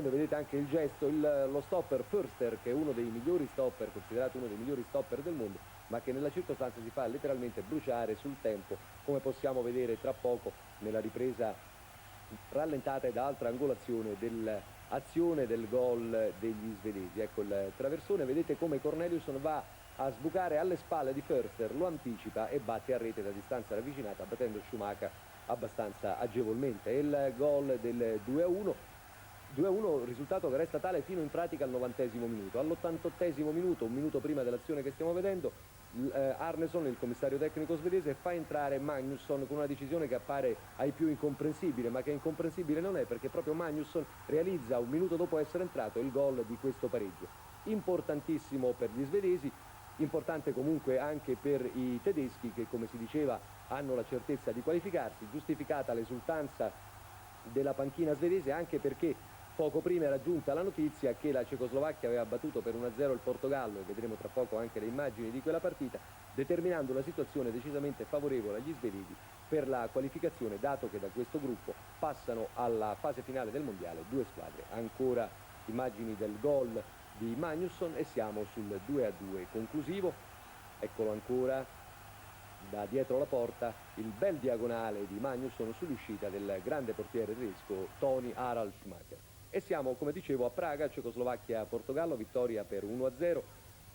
Vedete anche il gesto, lo stopper Förster, che è uno dei migliori stopper, considerato uno dei migliori stopper del mondo, ma che nella circostanza si fa letteralmente bruciare sul tempo, come possiamo vedere tra poco nella ripresa rallentata e da altra angolazione dell'azione del gol degli svedesi. Ecco il traversone, vedete come Corneliusson va a sbucare alle spalle di Förster, lo anticipa e batte a rete da distanza ravvicinata, battendo Schumacher abbastanza agevolmente. Il gol del 2-1. 2-1, risultato che resta tale fino in pratica al 90° minuto. All'88° minuto, un minuto prima dell'azione che stiamo vedendo, Arneson, il commissario tecnico svedese, fa entrare Magnusson con una decisione che appare ai più incomprensibile, ma che incomprensibile non è, perché proprio Magnusson realizza un minuto dopo essere entrato il gol di questo pareggio. Importantissimo per gli svedesi, importante comunque anche per i tedeschi che, come si diceva, hanno la certezza di qualificarsi, giustificata l'esultanza della panchina svedese anche perché poco prima era giunta la notizia che la Cecoslovacchia aveva battuto per 1-0 il Portogallo, e vedremo tra poco anche le immagini di quella partita, determinando una situazione decisamente favorevole agli svedesi per la qualificazione, dato che da questo gruppo passano alla fase finale del mondiale due squadre. Ancora immagini del gol di Magnusson e siamo sul 2-2 conclusivo. Eccolo ancora da dietro la porta, il bel diagonale di Magnusson sull'uscita del grande portiere tedesco Toni Harald Schumacher. E siamo, come dicevo, a Praga, Cecoslovacchia-Portogallo, vittoria per 1-0,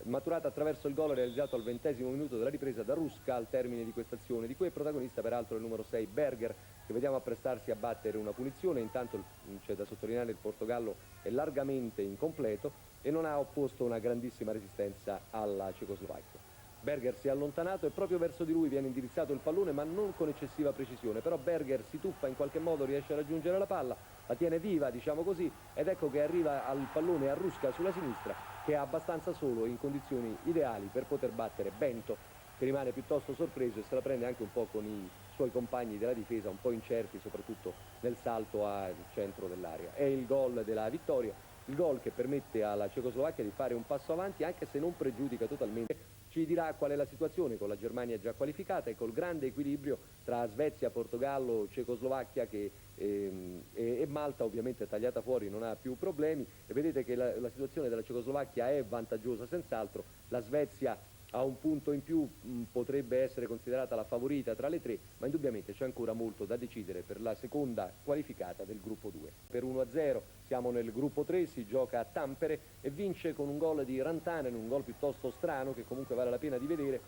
maturata attraverso il gol realizzato al 20° minuto della ripresa da Ruska al termine di questa azione, di cui è protagonista peraltro il numero 6 Berger, che vediamo apprestarsi a battere una punizione. Intanto c'è da sottolineare che il Portogallo è largamente incompleto e non ha opposto una grandissima resistenza alla Cecoslovacchia. Berger si è allontanato e proprio verso di lui viene indirizzato il pallone, ma non con eccessiva precisione, però Berger si tuffa, in qualche modo riesce a raggiungere la palla, la tiene viva, diciamo così, ed ecco che arriva al pallone a Ruska sulla sinistra, che è abbastanza solo, in condizioni ideali per poter battere Bento, che rimane piuttosto sorpreso e se la prende anche un po' con i suoi compagni della difesa, un po' incerti soprattutto nel salto al centro dell'area. È il gol della vittoria, il gol che permette alla Cecoslovacchia di fare un passo avanti, anche se non pregiudica totalmente. Ci dirà qual è la situazione con la Germania già qualificata e col grande equilibrio tra Svezia, Portogallo, Cecoslovacchia e Malta, ovviamente tagliata fuori, non ha più problemi, e vedete che la situazione della Cecoslovacchia è vantaggiosa senz'altro. La Svezia ha un punto in più, potrebbe essere considerata la favorita tra le tre, ma indubbiamente c'è ancora molto da decidere per la seconda qualificata del gruppo 2. Per 1-0 siamo nel gruppo 3, si gioca a Tampere e vince con un gol di Rantanen, un gol piuttosto strano che comunque vale la pena di vedere,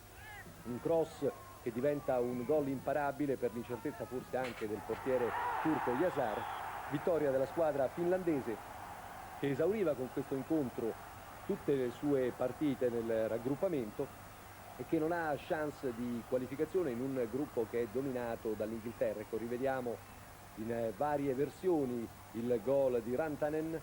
un cross che diventa un gol imparabile per l'incertezza forse anche del portiere turco Yazar. Vittoria della squadra finlandese che esauriva con questo incontro tutte le sue partite nel raggruppamento e che non ha chance di qualificazione in un gruppo che è dominato dall'Inghilterra. Ecco, rivediamo in varie versioni il gol di Rantanen,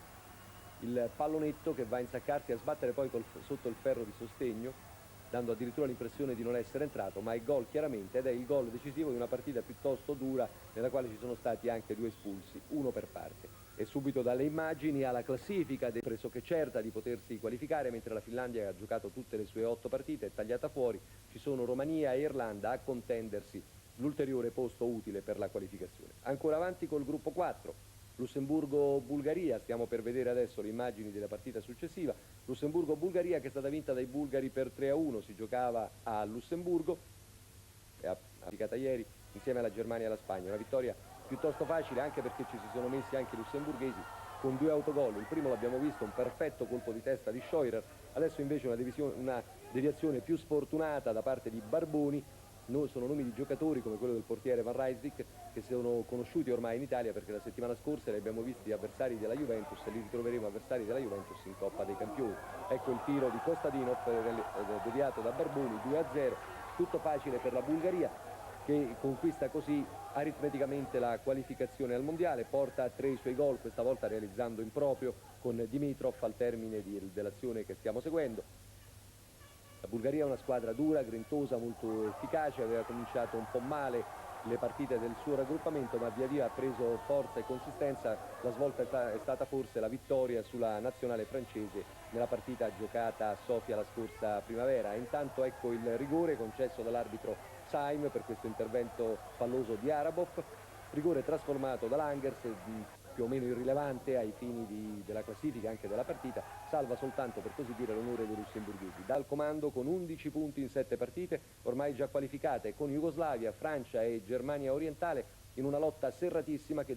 il pallonetto che va a insaccarsi a sbattere poi sotto il ferro di sostegno, dando addirittura l'impressione di non essere entrato, ma è gol chiaramente, ed è il gol decisivo di una partita piuttosto dura nella quale ci sono stati anche due espulsi, uno per parte. E subito dalle immagini alla classifica, pressoché certa di potersi qualificare, mentre la Finlandia ha giocato tutte le sue 8 partite, è tagliata fuori, ci sono Romania e Irlanda a contendersi l'ulteriore posto utile per la qualificazione. Ancora avanti col gruppo 4, Lussemburgo-Bulgaria, stiamo per vedere adesso le immagini della partita successiva. Lussemburgo-Bulgaria che è stata vinta dai bulgari per 3-1, si giocava a Lussemburgo, è applicata ieri insieme alla Germania e alla Spagna, una vittoria piuttosto facile anche perché ci si sono messi anche i lussemburghesi con 2 autogol. Il primo l'abbiamo visto, un perfetto colpo di testa di Scheurer, adesso invece una deviazione più sfortunata da parte di Barboni. Sono nomi di giocatori come quello del portiere Van Rijswijk che sono conosciuti ormai in Italia, perché la settimana scorsa li abbiamo visti avversari della Juventus e li ritroveremo avversari della Juventus in Coppa dei Campioni. Ecco il tiro di Kostadinov deviato da Barboni, 2-0, tutto facile per la Bulgaria che conquista così aritmeticamente la qualificazione al mondiale, porta a 3 i suoi gol, questa volta realizzando in proprio con Dimitrov al termine dell'azione che stiamo seguendo. La Bulgaria è una squadra dura, grintosa, molto efficace, aveva cominciato un po' male le partite del suo raggruppamento, ma via via ha preso forza e consistenza. La svolta è stata forse la vittoria sulla nazionale francese nella partita giocata a Sofia la scorsa primavera. Intanto ecco il rigore concesso dall'arbitro Saim per questo intervento falloso di Arabov, rigore trasformato da Langers più o meno irrilevante ai fini della classifica, anche della partita, salva soltanto, per così dire, l'onore dei lussemburghesi. Dal comando con 11 punti in 7 partite, ormai già qualificate, con Jugoslavia, Francia e Germania orientale, in una lotta serratissima che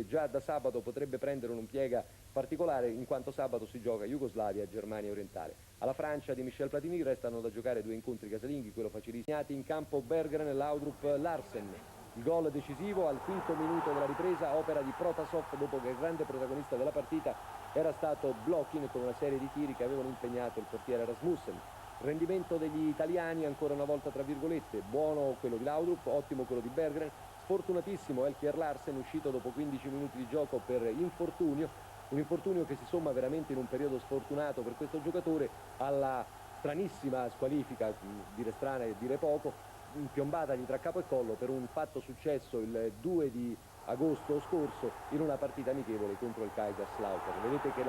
già da sabato potrebbe prendere un'impiega particolare, in quanto sabato si gioca Jugoslavia e Germania orientale. Alla Francia di Michel Platini restano da giocare 2 incontri casalinghi, quello facilissimo. In campo Berggren e Laudrup Larsen. Il gol decisivo al 5° minuto della ripresa, opera di Protasov, dopo che il grande protagonista della partita era stato Blochin, con una serie di tiri che avevano impegnato il portiere Rasmussen. Rendimento degli italiani ancora una volta tra virgolette, buono quello di Laudrup, ottimo quello di Berggren, sfortunatissimo Elkjær Larsen, uscito dopo 15 minuti di gioco per infortunio, un infortunio che si somma veramente in un periodo sfortunato per questo giocatore alla stranissima squalifica, dire strana e dire poco, piombatagli tra capo e collo per un fatto successo il 2 di agosto scorso in una partita amichevole contro il Kaiserslautern. Vedete che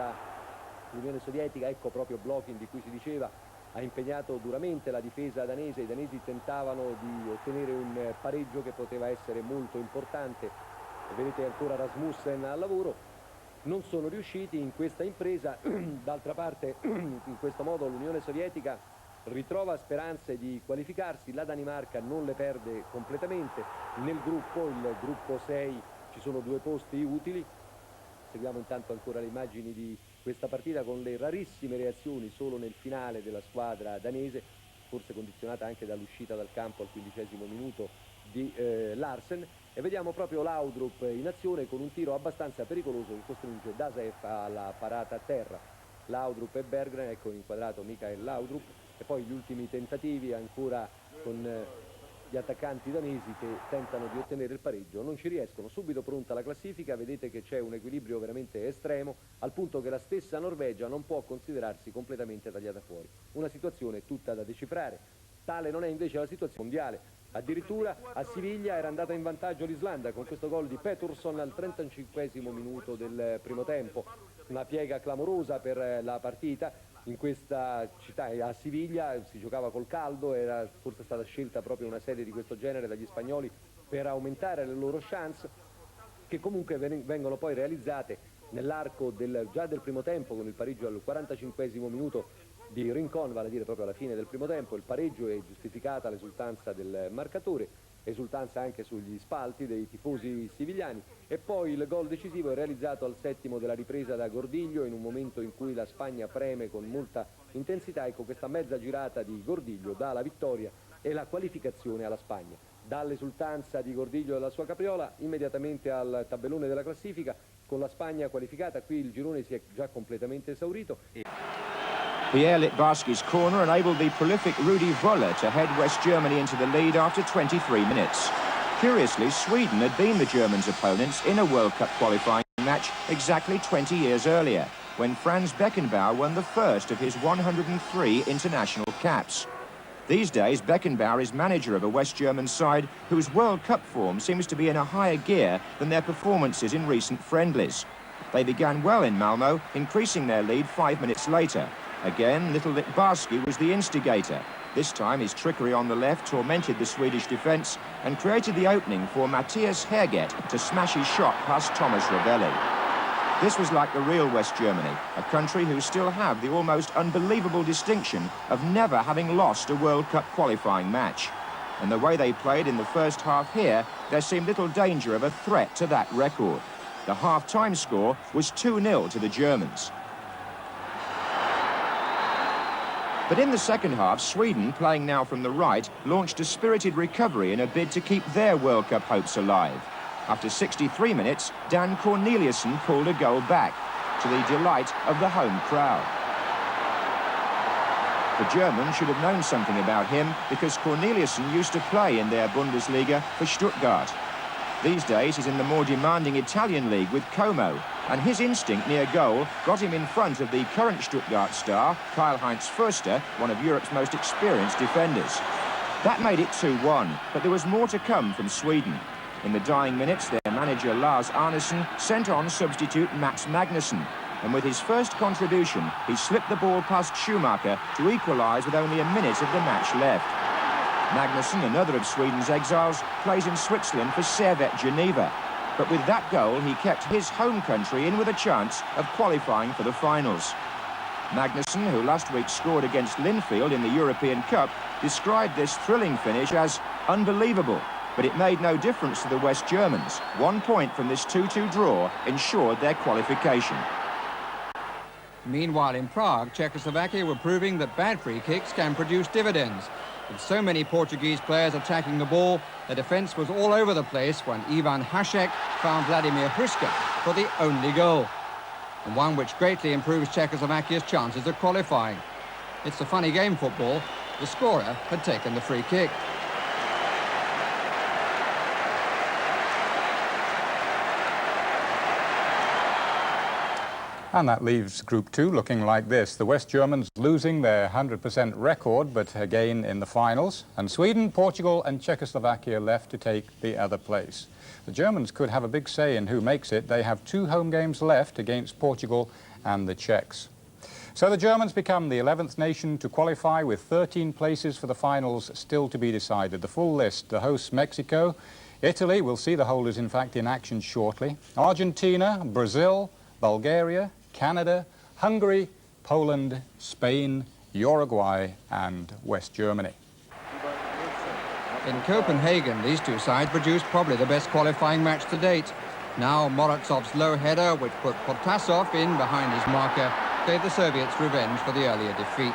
l'Unione Sovietica, ecco proprio Blochin di cui si diceva, ha impegnato duramente la difesa danese. I danesi tentavano di ottenere un pareggio che poteva essere molto importante. Vedete ancora Rasmussen al lavoro. Non sono riusciti in questa impresa. D'altra parte, in questo modo l'Unione Sovietica ritrova speranze di qualificarsi, la Danimarca non le perde completamente. Nel gruppo, il gruppo 6, ci sono 2 posti utili. Seguiamo intanto ancora le immagini di questa partita con le rarissime reazioni solo nel finale della squadra danese, forse condizionata anche dall'uscita dal campo al 15° minuto di Larsen, e vediamo proprio Laudrup in azione con un tiro abbastanza pericoloso che costringe Dasev alla parata a terra. Laudrup e Berggren, ecco inquadrato Michael Laudrup, e poi gli ultimi tentativi ancora con gli attaccanti danesi che tentano di ottenere il pareggio, non ci riescono. Subito pronta la classifica, vedete che c'è un equilibrio veramente estremo, al punto che la stessa Norvegia non può considerarsi completamente tagliata fuori. Una situazione tutta da decifrare. Tale non è invece la situazione mondiale. Addirittura a Siviglia era andata in vantaggio l'Islanda con questo gol di Pettersson al 35° minuto del primo tempo. Una piega clamorosa per la partita. In questa città, a Siviglia, si giocava col caldo, era forse stata scelta proprio una serie di questo genere dagli spagnoli per aumentare le loro chance, che comunque vengono poi realizzate nell'arco già del primo tempo, con il pareggio al 45° minuto di Rincon, vale a dire proprio alla fine del primo tempo. Il pareggio è giustificata l'esultanza del marcatore, esultanza anche sugli spalti dei tifosi sivigliani, e poi il gol decisivo è realizzato al 7° della ripresa da Gordiglio, in un momento in cui la Spagna preme con molta intensità. Ecco, questa mezza girata di Gordiglio dà la vittoria e la qualificazione alla Spagna. Dall'esultanza di Gordiglio e della sua capriola immediatamente al tabellone della classifica, con la Spagna qualificata. Qui il girone si è già completamente esaurito. Pierre Litbarski's corner enabled the prolific Rudi Völler to head West Germany into the lead after 23 minutes. Curiously, Sweden had been the Germans' opponents in a World Cup qualifying match exactly 20 years earlier, when Franz Beckenbauer won the first of his 103 international caps. These days, Beckenbauer is manager of a West German side whose World Cup form seems to be in a higher gear than their performances in recent friendlies. They began well in Malmö, increasing their lead 5 minutes later. Again, little Litbarski was the instigator. This time, his trickery on the left tormented the Swedish defence and created the opening for Mattias Herget to smash his shot past Thomas Ravelli. This was like the real West Germany, a country who still have the almost unbelievable distinction of never having lost a World Cup qualifying match. And the way they played in the first half here, there seemed little danger of a threat to that record. The half-time score was 2-0 to the Germans. But in the second half, Sweden, playing now from the right, launched a spirited recovery in a bid to keep their World Cup hopes alive. After 63 minutes, Dan Corneliusson pulled a goal back, to the delight of the home crowd. The Germans should have known something about him, because Corneliusson used to play in their Bundesliga for Stuttgart. These days, he's in the more demanding Italian league with Como, and his instinct near goal got him in front of the current Stuttgart star, Karl-Heinz Förster, one of Europe's most experienced defenders. That made it 2-1, but there was more to come from Sweden. In the dying minutes, their manager Lars Arnesen sent on substitute Mats Magnusson, and with his first contribution, he slipped the ball past Schumacher to equalise with only a minute of the match left. Magnusson, another of Sweden's exiles, plays in Switzerland for Servette Geneva. but with that goal he kept his home country in with a chance of qualifying for the finals. Magnusson, who last week scored against Linfield in the European Cup, described this thrilling finish as unbelievable, but it made no difference to the West Germans. 1 point from this 2-2 draw ensured their qualification. Meanwhile, in Prague, Czechoslovakia were proving that bad free kicks can produce dividends. With so many Portuguese players attacking the ball, the defence was all over the place when Ivan Hašek found Vladimir Hruška for the only goal, and one which greatly improves Czechoslovakia's chances of qualifying. It's a funny game, football. The scorer had taken the free kick. And that leaves Group 2 looking like this. The West Germans losing their 100% record, but again in the finals. And Sweden, Portugal and Czechoslovakia left to take the other place. The Germans could have a big say in who makes it. They have 2 home games left against Portugal and the Czechs. So the Germans become the 11th nation to qualify, with 13 places for the finals still to be decided. The full list: the hosts Mexico, Italy, we'll see the holders in fact in action shortly, Argentina, Brazil, Bulgaria, Canada, Hungary, Poland, Spain, Uruguay and West Germany. In Copenhagen, these two sides produced probably the best qualifying match to date. Now Morozov's low header, which put Potasov in behind his marker, gave the Soviets revenge for the earlier defeat.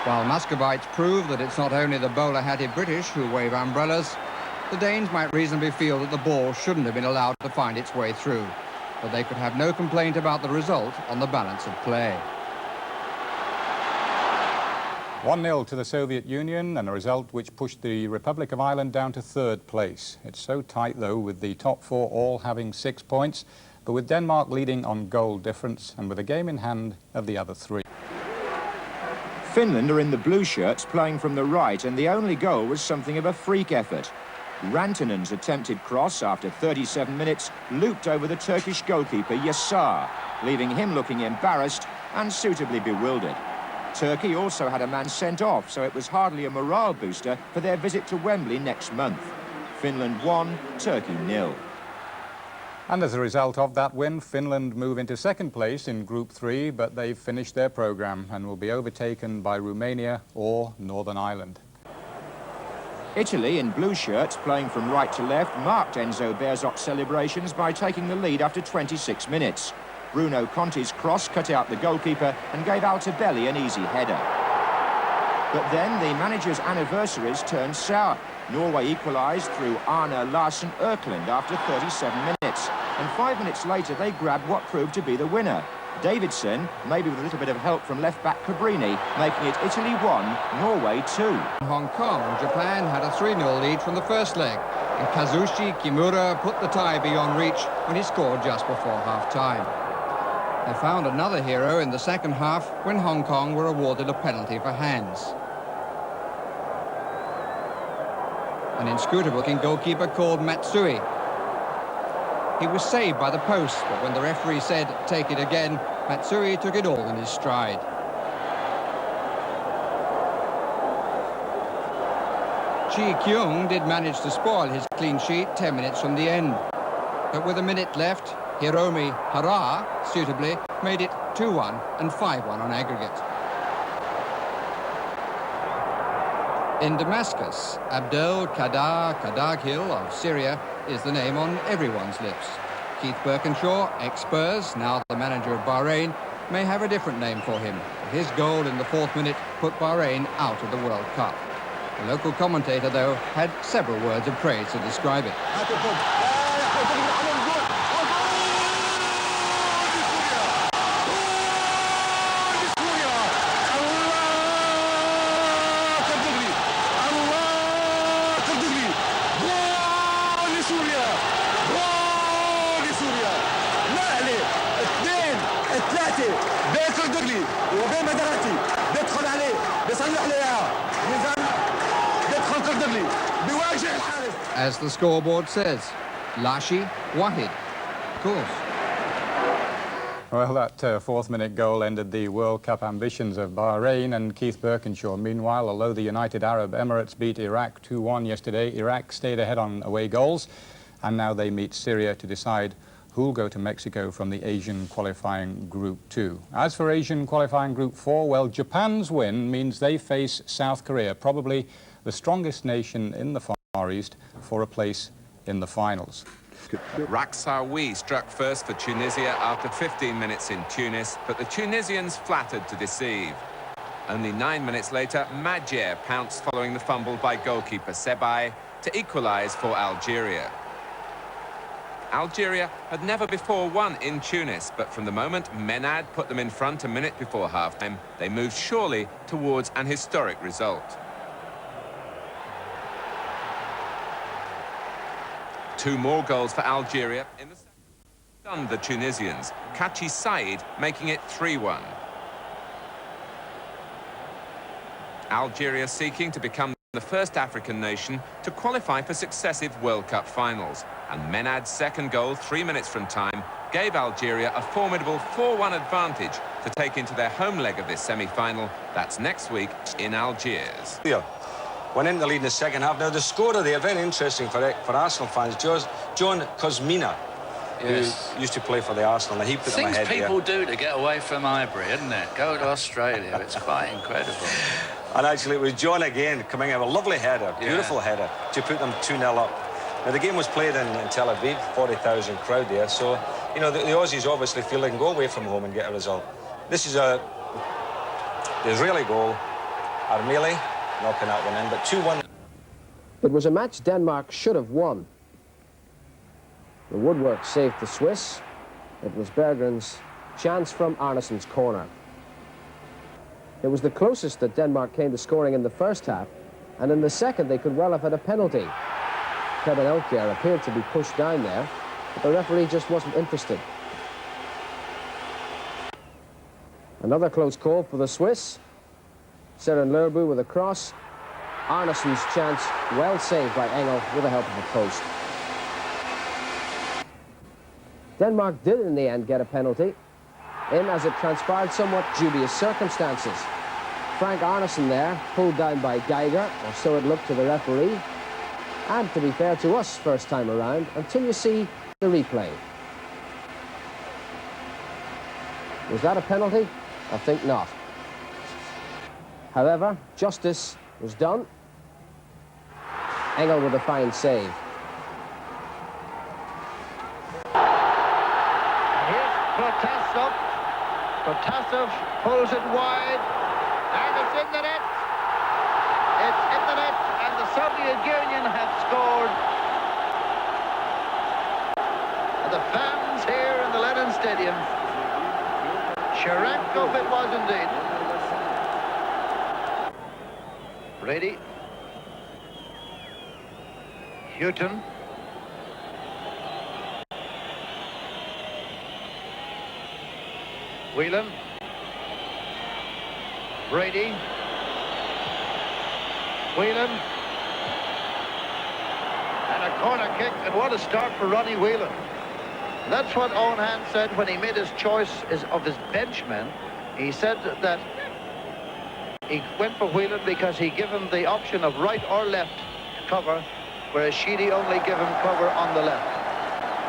While Muscovites prove that it's not only the bowler-hatted British who wave umbrellas, the Danes might reasonably feel that the ball shouldn't have been allowed to find its way through. But they could have no complaint about the result on the balance of play. 1-0 to the Soviet Union, and a result which pushed the Republic of Ireland down to 3rd place. It's so tight, though, with the top 4 all having 6 points, but with Denmark leading on goal difference and with a game in hand of the other 3. Finland are in the blue shirts, playing from the right, and the only goal was something of a freak effort. Rantanen's attempted cross after 37 minutes looped over the Turkish goalkeeper Yassar, leaving him looking embarrassed and suitably bewildered. Turkey also had a man sent off, so it was hardly a morale booster for their visit to Wembley next month. Finland 1, Turkey 0. And as a result of that win, Finland move into 2nd place in Group 3, but they've finished their programme and will be overtaken by Romania or Northern Ireland. Italy, in blue shirts, playing from right to left, marked Enzo Bearzot's celebrations by taking the lead after 26 minutes. Bruno Conti's cross cut out the goalkeeper and gave Altobelli an easy header. But then the manager's anniversaries turned sour. Norway equalised through Arne Larsen Erkland after 37 minutes. And 5 minutes later, they grabbed what proved to be the winner. Davidson, maybe with a little bit of help from left-back Cabrini, making it Italy 1, Norway 2. Hong Kong and Japan had a 3-0 lead from the first leg, and Kazushi Kimura put the tie beyond reach when he scored just before half-time. They found another hero in the second half when Hong Kong were awarded a penalty for hands. An inscrutable-looking goalkeeper called Matsui. He was saved by the post, but when the referee said, "Take it again," Matsui took it all in his stride. Chi Kyung did manage to spoil his clean sheet 10 minutes from the end. But with a minute left, Hiromi Hara, suitably, made it 2-1 and 5-1 on aggregate. In Damascus, Abdel Kader Kadaghil of Syria is the name on everyone's lips. Keith Birkinshaw, ex-Spurs, now the manager of Bahrain, may have a different name for him. His goal in the 4th minute put Bahrain out of the World Cup. The local commentator, though, had several words of praise to describe it. As the scoreboard says, Lashi Wahid, of course. Well, that fourth-minute goal ended the World Cup ambitions of Bahrain and Keith Birkinshaw. Meanwhile, although the United Arab Emirates beat Iraq 2-1 yesterday, Iraq stayed ahead on away goals, and now they meet Syria to decide who'll go to Mexico from the Asian qualifying Group 2. As for Asian qualifying Group 4, well, Japan's win means they face South Korea, probably the strongest nation in the Far East, for a place in the finals. Raksawi struck first for Tunisia after 15 minutes in Tunis, but the Tunisians flattered to deceive. Only 9 minutes later, Madjer pounced following the fumble by goalkeeper Sebai to equalise for Algeria. Algeria had never before won in Tunis, but from the moment Menad put them in front a minute before half-time, they moved surely towards an historic result. Two more goals for Algeria in the stunned the Tunisians, Kachi Said making it 3-1. Algeria seeking to become the first African nation to qualify for successive World Cup finals. And Menad's second goal, 3 minutes from time, gave Algeria a formidable 4-1 advantage to take into their home leg of this semi-final. That's next week in Algiers. Went into the lead in the second half. Now, the scorer there, very interesting for Arsenal fans, John Kosmina, yes, who used to play for the Arsenal. And he put them ahead. Things people do to get away from Highbury, isn't it? Go to Australia. It's quite incredible. And actually, it was John again coming out with a lovely header, beautiful header, to put them 2-0 up. Now, the game was played in Tel Aviv, 40,000 crowd there. So, you know, the Aussies obviously feel they can go away from home and get a result. This is the Israeli goal. Armeli knocking that one in, but 2-1. It was a match Denmark should have won. The woodwork saved the Swiss. It was Berggren's chance from Arneson's corner. It was the closest that Denmark came to scoring in the first half, and in the second they could well have had a penalty. Kevin Elkjær appeared to be pushed down there, but the referee just wasn't interested. Another close call for the Swiss. Søren Lerbu with a cross. Arneson's chance well saved by Engel with the help of a post. Denmark did in the end get a penalty, in, as it transpired, somewhat dubious circumstances. Frank Arneson there, pulled down by Geiger, or so it looked to the referee. And to be fair to us first time around, until you see the replay. Was that a penalty? I think not. However, justice was done. Engel with a fine save. Here's Protasov. Protasov pulls it wide, and it's in the net. It's in the net, and the Soviet Union have scored. And the fans here in the Lenin Stadium. Cherenkov it was indeed. Brady. Houghton. Whelan. Brady. Whelan. And a corner kick, and what a start for Ronnie Whelan. That's what Owen Hand said when he made his choice of his benchmen. He said that he went for Whelan because he gave him the option of right or left cover, whereas Sheedy only gave him cover on the left.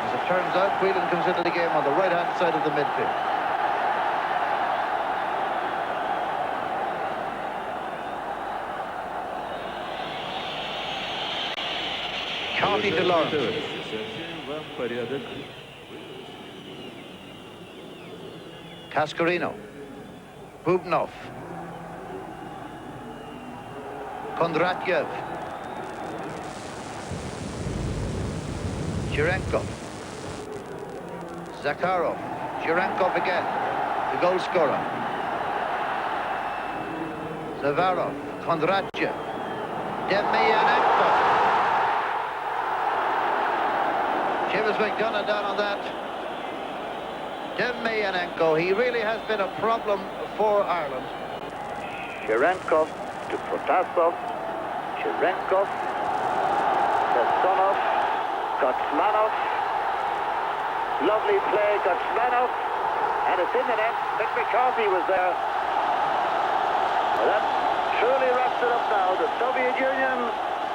As it turns out, Whelan comes into the game on the right-hand side of the midfield. Carty de Lawrence. Cascarino. Bubnov. Kondratyev. Cherenkov. Zakharov. Cherenkov again, the goal scorer. Zavarov. Kondratyev. Demyanenko. Chivas McDonough down on that. Demyanenko, he really has been a problem for Ireland. Cherenkov to Protasov. Cherenkov. Kotsmanov. Lovely play, Kotsmanov. And and it's in the net. Mick McCarthy was there. Well, that truly wraps it up now. The Soviet Union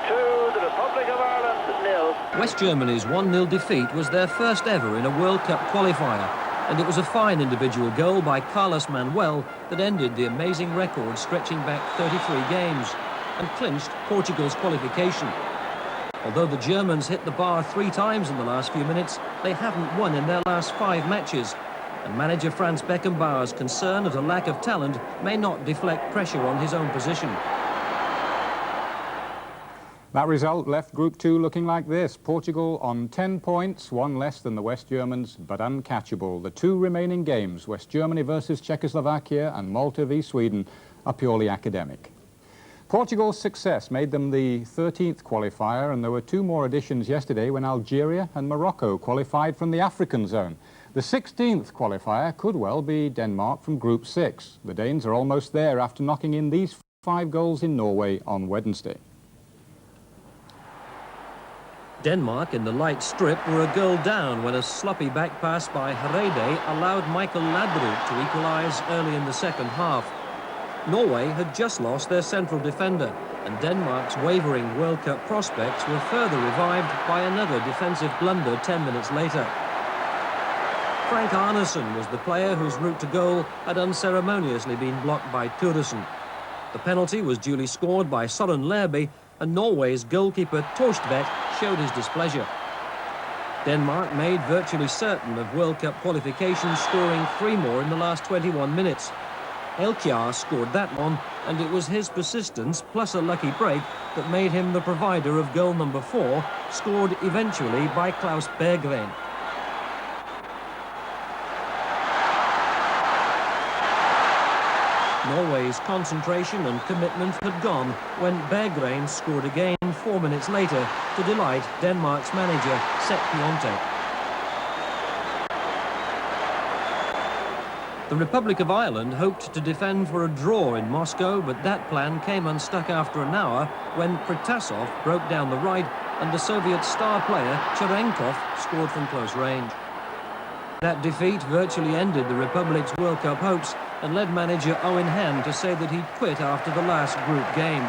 2, the Republic of Ireland 0. West Germany's 1-0 defeat was their first ever in a World Cup qualifier, and it was a fine individual goal by Carlos Manuel that ended the amazing record stretching back 33 games and clinched Portugal's qualification. Although the Germans hit the bar 3 times in the last few minutes, they haven't won in their last 5 matches, and manager Franz Beckenbauer's concern at a lack of talent may not deflect pressure on his own position. That result left Group 2 looking like this. Portugal on 10 points, 1 less than the West Germans, but uncatchable. The 2 remaining games, West Germany versus Czechoslovakia and Malta v Sweden, are purely academic. Portugal's success made them the 13th qualifier, and there were 2 more additions yesterday when Algeria and Morocco qualified from the African zone. The 16th qualifier could well be Denmark from Group 6. The Danes are almost there after knocking in these 5 goals in Norway on Wednesday. Denmark in the light strip were a goal down when a sloppy back pass by Herede allowed Michael Ladrup to equalise early in the second half. Norway had just lost their central defender, and Denmark's wavering World Cup prospects were further revived by another defensive blunder 10 minutes later. Frank Arnesen was the player whose route to goal had unceremoniously been blocked by Thuresen. The penalty was duly scored by Søren Lerby, and Norway's goalkeeper Torstvedt showed his displeasure. Denmark made virtually certain of World Cup qualification, scoring 3 more in the last 21 minutes. Elkjaer scored that one, and it was his persistence plus a lucky break that made him the provider of goal number 4, scored eventually by Klaus Berggren. Norway's concentration and commitment had gone when Berggren scored again 4 minutes later to delight Denmark's manager, Sepp Piontek. The Republic of Ireland hoped to defend for a draw in Moscow, but that plan came unstuck after an hour when Protasov broke down the right and the Soviet star player Cherenkov scored from close range. That defeat virtually ended the Republic's World Cup hopes and led manager Owen Hand to say that he'd quit after the last group game.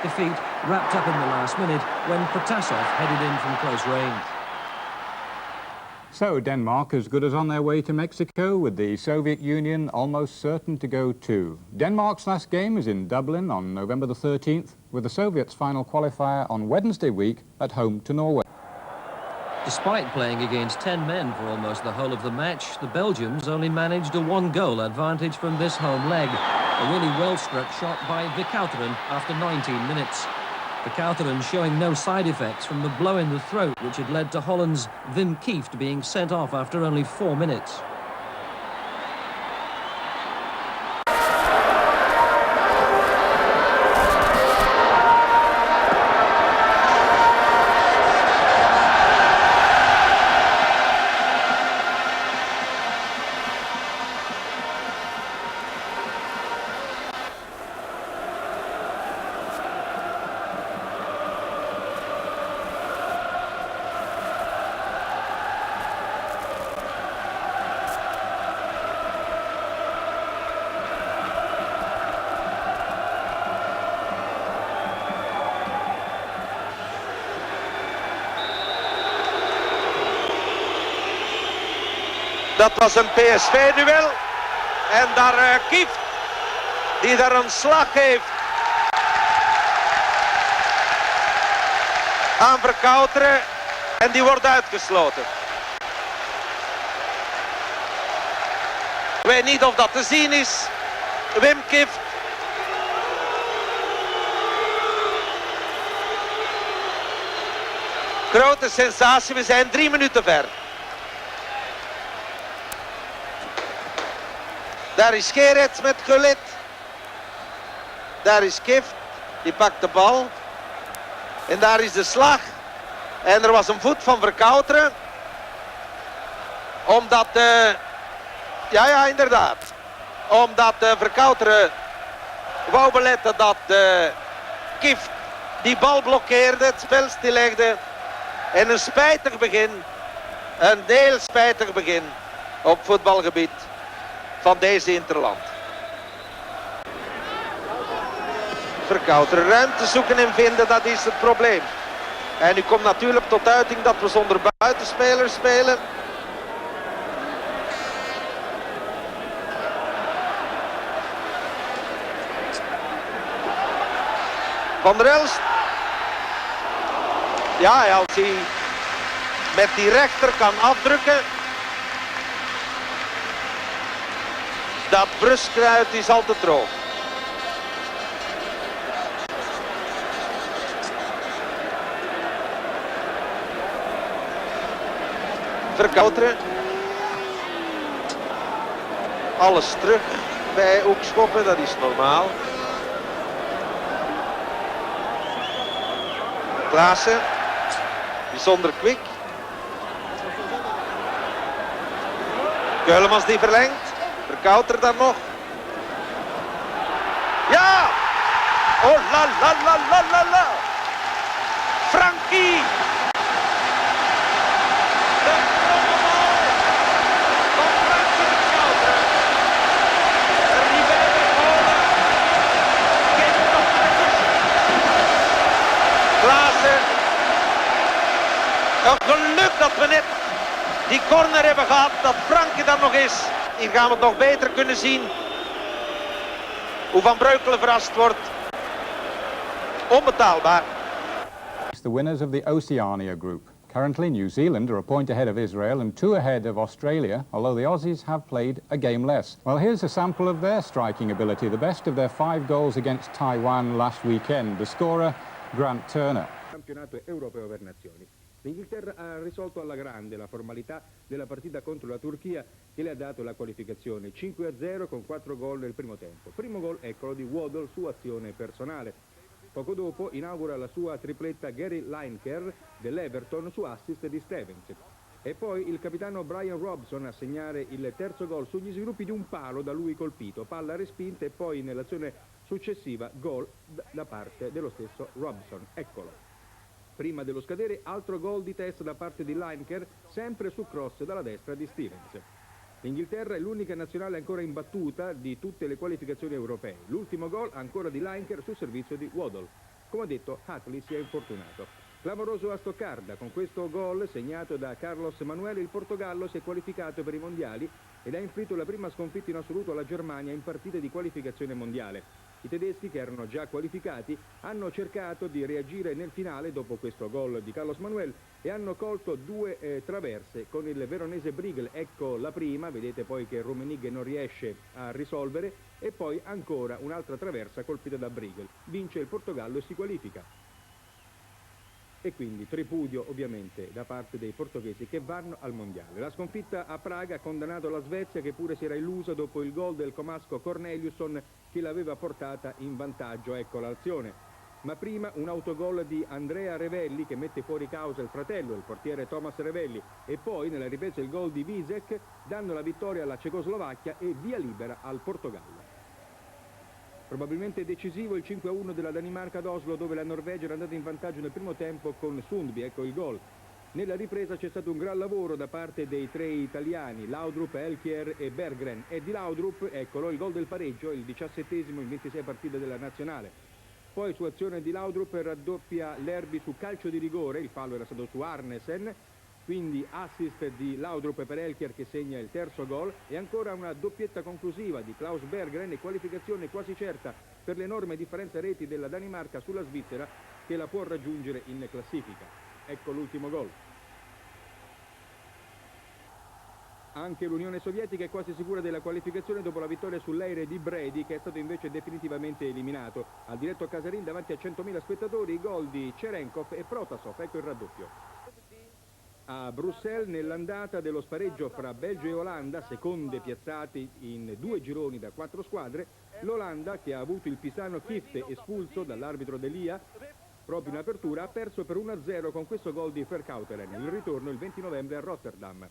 Defeat wrapped up in the last minute when Protasov headed in from close range. So Denmark as good as on their way to Mexico, with the Soviet Union almost certain to go too. Denmark's last game is in Dublin on November the 13th, with the Soviets' final qualifier on Wednesday week at home to Norway. Despite playing against 10 men for almost the whole of the match, the Belgians only managed a 1-goal advantage from this home leg. A really well-struck shot by Verkouteren after 19 minutes. Verkouteren showing no side effects from the blow in the throat which had led to Holland's Wim Kieft being sent off after only 4 minutes. Dat was een PSV-duel. En daar Kieft, die daar een slag heeft aan Verkouteren. En die wordt uitgesloten. Ik weet niet of dat te zien is. Wim Kieft. Grote sensatie, we zijn 3 minuten ver. Daar is Gerets met Gullit. Daar is Kieft, die pakt de bal. En daar is de slag. En er was een voet van Verkouteren. Omdat, ja inderdaad. Omdat Verkouteren wou beletten dat Kieft die bal blokkeerde, het spel stillegde. En een spijtig begin, een heel spijtig begin op voetbalgebied. van deze interland. Verkouteren, ruimte zoeken en vinden, dat is het probleem. En nu komt natuurlijk tot uiting dat we zonder buitenspelers spelen. Van der Elst. Ja, als hij met die rechter kan afdrukken. Dat bruskruid is al te droog. Verkouteren. Alles terug bij Hoekschoppen, dat is normaal. Klaassen, bijzonder kwik. Keulemans die verlengt. Verkouter dan nog. Ja! Oh la la la la la la! Frankie! De kromme bal van Frankie Verkouter. Er niet bij Verkolen. Geeft het nog netjes. Klaassen. Een geluk dat we net die corner hebben gehad, dat Frankie dan nog is. Hier gaan we het nog beter kunnen zien. Hoe Van Breukelen verrast wordt. Onbetaalbaar. The winners of the Oceania group. Currently, New Zealand are a point ahead of Israel and 2 ahead of Australia, although the Aussies have played a game less. Well, here's a sample of their striking ability, the best of their 5 goals against Taiwan last weekend. The scorer, Grant Turner. Campionato europeo per nazioni. L'Inghilterra ha risolto alla grande la formalità della partita contro la Turchia che le ha dato la qualificazione 5-0 con 4 gol nel primo tempo. Primo gol è quello di Waddle su azione personale. Poco dopo inaugura la sua tripletta Gary Lineker dell'Everton su assist di Stevens. E poi il capitano Brian Robson a segnare il terzo gol sugli sviluppi di un palo da lui colpito, palla respinta e poi nell'azione successiva gol da parte dello stesso Robson. Eccolo. Prima dello scadere, altro gol di testa da parte di Lineker, sempre su cross dalla destra di Stevens. L'Inghilterra è l'unica nazionale ancora imbattuta di tutte le qualificazioni europee. L'ultimo gol ancora di Lineker sul servizio di Waddle. Come detto, Hatley si è infortunato. Clamoroso a Stoccarda, con questo gol segnato da Carlos Manuele il Portogallo si è qualificato per i mondiali ed ha inflitto la prima sconfitta in assoluto alla Germania in partite di qualificazione mondiale. I tedeschi, che erano già qualificati, hanno cercato di reagire nel finale dopo questo gol di Carlos Manuel e hanno colto 2 traverse con il veronese Briegel. Ecco la prima, vedete poi che Rummenigge non riesce a risolvere, e poi ancora un'altra traversa colpita da Briegel. Vince il Portogallo e si qualifica. E quindi tripudio ovviamente da parte dei portoghesi che vanno al mondiale. La sconfitta a Praga ha condannato la Svezia, che pure si era illusa dopo il gol del comasco Corneliusson che l'aveva portata in vantaggio. Ecco l'azione. Ma prima un autogol di Andrea Revelli che mette fuori causa il fratello, il portiere Thomas Revelli, e poi nella ripresa il gol di Visek, dando la vittoria alla Cecoslovacchia e via libera al Portogallo. Probabilmente decisivo il 5-1 della Danimarca ad Oslo, dove la Norvegia era andata in vantaggio nel primo tempo con Sundby, ecco il gol. Nella ripresa c'è stato un gran lavoro da parte dei 3 italiani, Laudrup, Elkier e Berggren. E di Laudrup, eccolo, il gol del pareggio, il 17esimo in 26 partite della nazionale. Poi su azione di Laudrup raddoppia Lerby su calcio di rigore, il fallo era stato su Arnesen. Quindi assist di Laudrup per Elkier che segna il terzo gol, e ancora una doppietta conclusiva di Klaus Berggren e qualificazione quasi certa per l'enorme differenza reti della Danimarca sulla Svizzera, che la può raggiungere in classifica. Ecco l'ultimo gol. Anche l'Unione Sovietica è quasi sicura della qualificazione dopo la vittoria sull'Eire di Brady, che è stato invece definitivamente eliminato. Al diretto Casarin davanti a 100.000 spettatori i gol di Cherenkov e Protasov, ecco il raddoppio. A Bruxelles, nell'andata dello spareggio fra Belgio e Olanda, seconde piazzati in 2 gironi da 4 squadre, l'Olanda, che ha avuto il pisano Kift espulso dall'arbitro Delia proprio in apertura, ha perso per 1-0 con questo gol di Verkouteren. Il ritorno il 20 novembre a Rotterdam.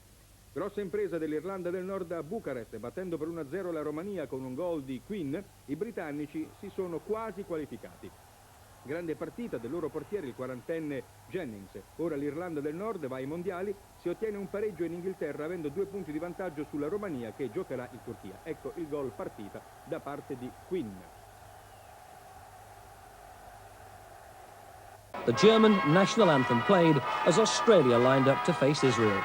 Grossa impresa dell'Irlanda del Nord a Bucarest, battendo per 1-0 la Romania con un gol di Quinn. I britannici si sono quasi qualificati. Grande partita del loro portiere, il 40enne Jennings. Ora l'Irlanda del Nord va ai mondiali, si ottiene un pareggio in Inghilterra avendo 2 punti di vantaggio sulla Romania che giocherà in Turchia. Ecco il gol partita da parte di Quinn. The German national anthem played as Australia lined up to face Israel.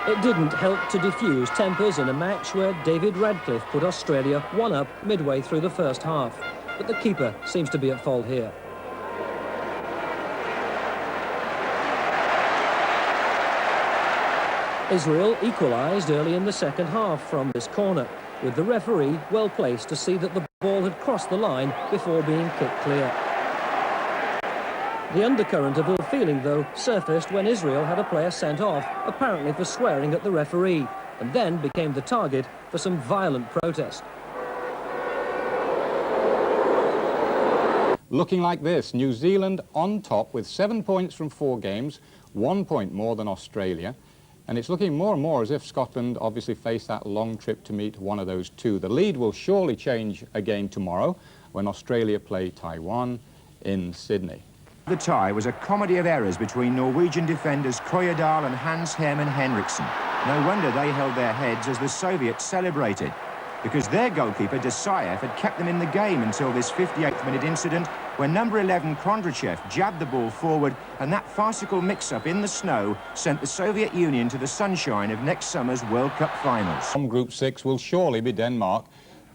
It didn't help to diffuse tempers in a match where David Radcliffe put Australia 1-up midway through the first half. But the keeper seems to be at fault here. Israel equalised early in the second half from this corner, with the referee well placed to see that the ball had crossed the line before being kicked clear. The undercurrent of ill-feeling, though, surfaced when Israel had a player sent off, apparently for swearing at the referee, and then became the target for some violent protest. Looking like this, New Zealand on top with 7 points from 4 games, 1 point more than Australia. And it's looking more and more as if Scotland obviously face that long trip to meet one of those two. The lead will surely change again tomorrow when Australia play Taiwan in Sydney. The tie was a comedy of errors between Norwegian defenders Koyedal and Hans-Hermann Henriksen. No wonder they held their heads as the Soviets celebrated, because their goalkeeper Desaev had kept them in the game until this 58th minute incident when number 11 Kondrachev jabbed the ball forward, and that farcical mix-up in the snow sent the Soviet Union to the sunshine of next summer's World Cup finals. From Group 6 will surely be Denmark.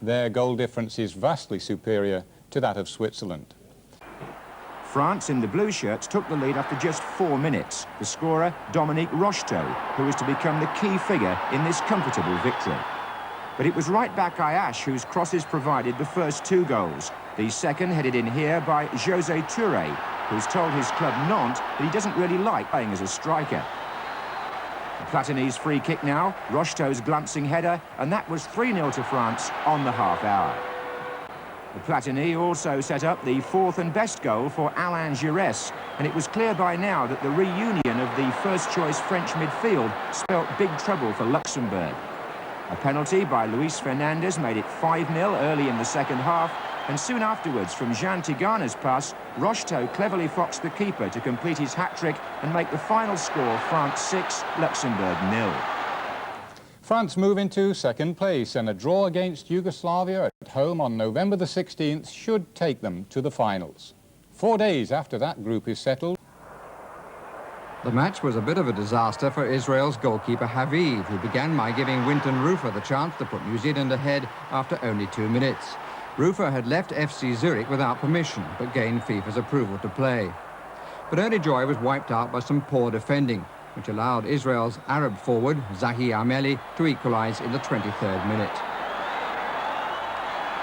Their goal difference is vastly superior to that of Switzerland. France in the blue shirts took the lead after just 4 minutes. The scorer, Dominique Rocheteau, who is to become the key figure in this comfortable victory. But it was right-back Ayash whose crosses provided the first 2 goals. The second headed in here by José Touré, who's told his club Nantes that he doesn't really like playing as a striker. Platini's free kick now, Rocheteau's glancing header, and that was 3-0 to France on the half hour. Platini also set up the 4th and best goal for Alain Giresse, and it was clear by now that the reunion of the first-choice French midfield spelt big trouble for Luxembourg. A penalty by Luis Fernandez made it 5-0 early in the second half, and soon afterwards, from Jean Tigana's pass, Rocheteau cleverly foxed the keeper to complete his hat-trick and make the final score France 6, Luxembourg 0. France move into second place, and a draw against Yugoslavia at home on November the 16th should take them to the finals. 4 days after that group is settled. The match was a bit of a disaster for Israel's goalkeeper Haviv, who began by giving Winton Rufer the chance to put New Zealand ahead after only 2 minutes. Rufer had left FC Zurich without permission, but gained FIFA's approval to play. But early joy was wiped out by some poor defending, which allowed Israel's Arab forward, Zahi Ameli, to equalise in the 23rd minute.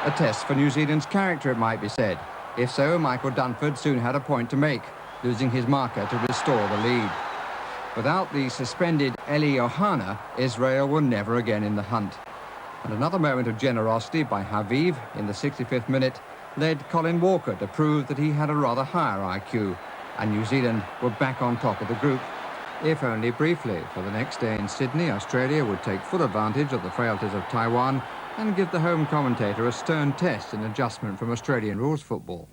A test for New Zealand's character, it might be said. If so, Michael Dunford soon had a point to make, losing his marker to restore the lead. Without the suspended Eli Ohana, Israel were never again in the hunt. And another moment of generosity by Haviv in the 65th minute led Colin Walker to prove that he had a rather higher IQ, and New Zealand were back on top of the group, if only briefly, for the next day in Sydney, Australia would take full advantage of the frailties of Taiwan and give the home commentator a stern test in adjustment from Australian rules football.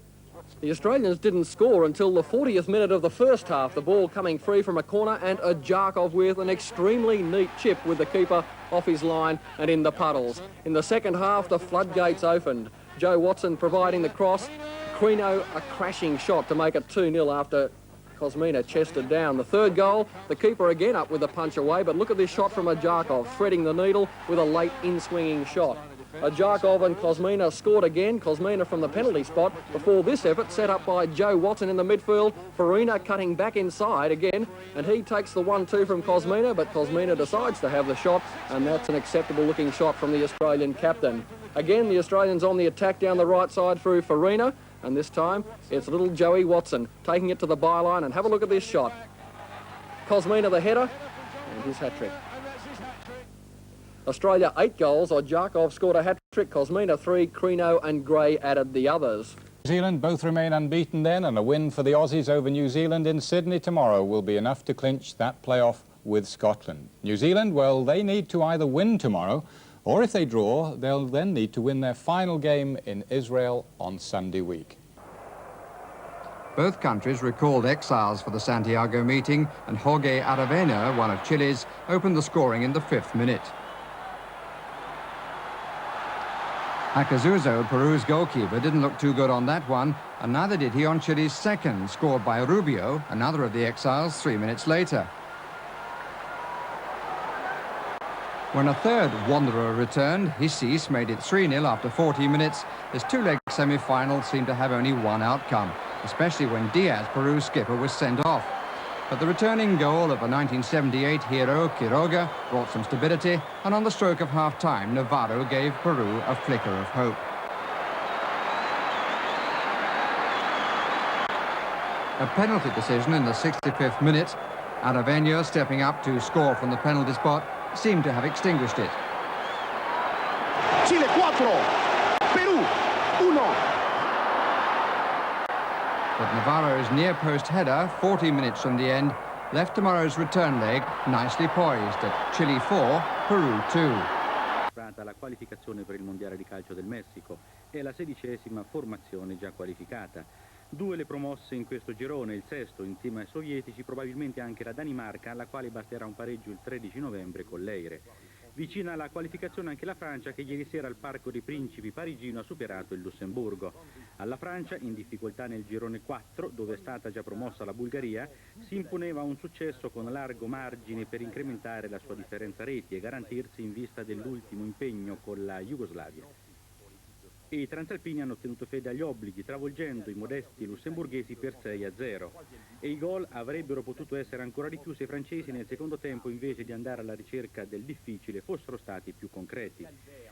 The Australians didn't score until the 40th minute of the first half, the ball coming free from a corner and a Jarkov with an extremely neat chip with the keeper off his line and in the puddles. In the second half, the floodgates opened. Joe Watson providing the cross, Crino a crashing shot to make it 2-0 after Kosmina chested down. The third goal, the keeper again up with a punch away, but look at this shot from Ajarkov, threading the needle with a late in-swinging shot. Ajarkov and Kosmina scored again, Kosmina from the penalty spot, before this effort set up by Joe Watson in the midfield. Farina cutting back inside again, and he takes the 1-2 from Kosmina, but Kosmina decides to have the shot, and that's an acceptable looking shot from the Australian captain. Again, the Australians on the attack down the right side through Farina, and this time it's little Joey Watson taking it to the byline, and have a look at this shot. Kosmina the header, and his hat-trick. Australia 8 goals, Ajarkov scored a hat-trick, Kosmina 3, Crino and Gray added the others. New Zealand both remain unbeaten then, and a win for the Aussies over New Zealand in Sydney tomorrow will be enough to clinch that playoff with Scotland. New Zealand, well, they need to either win tomorrow Or if they draw, they'll then need to win their final game in Israel on Sunday week. Both countries recalled exiles for the Santiago meeting, and Jorge Aravena, one of Chile's, opened the scoring in the 5th minute. Acasuso, Peru's goalkeeper, didn't look too good on that one, and neither did he on Chile's second, scored by Rubio, another of the exiles, 3 minutes later. When a third wanderer returned, Hissis made it 3-0 after 40 minutes. This two-leg semi-final seemed to have only one outcome, especially when Diaz, Peru's skipper, was sent off. But the returning goal of a 1978 hero, Quiroga, brought some stability, and on the stroke of half-time, Navarro gave Peru a flicker of hope. A penalty decision in the 65th minute. Aravena, stepping up to score from the penalty spot, seemed to have extinguished it. Chile 4, Peru 1. But Navarro's near-post header, 40 minutes from the end, left tomorrow's return leg nicely poised at Chile 4, Peru 2. La qualificazione per il mondiale di calcio del Messico è la 16ª formazione già qualificata. 2 le promosse in questo girone, il 6º insieme ai sovietici, probabilmente anche la Danimarca, alla quale basterà un pareggio il 13 novembre con l'Eire. Vicina alla qualificazione anche la Francia, che ieri sera al Parco dei Principi parigino ha superato il Lussemburgo. Alla Francia, in difficoltà nel girone 4, dove è stata già promossa la Bulgaria, si imponeva un successo con largo margine per incrementare la sua differenza reti e garantirsi in vista dell'ultimo impegno con la Jugoslavia. E i transalpini hanno tenuto fede agli obblighi, travolgendo i modesti lussemburghesi per 6-0. E i gol avrebbero potuto essere ancora di più se i francesi nel secondo tempo, invece di andare alla ricerca del difficile, fossero stati più concreti.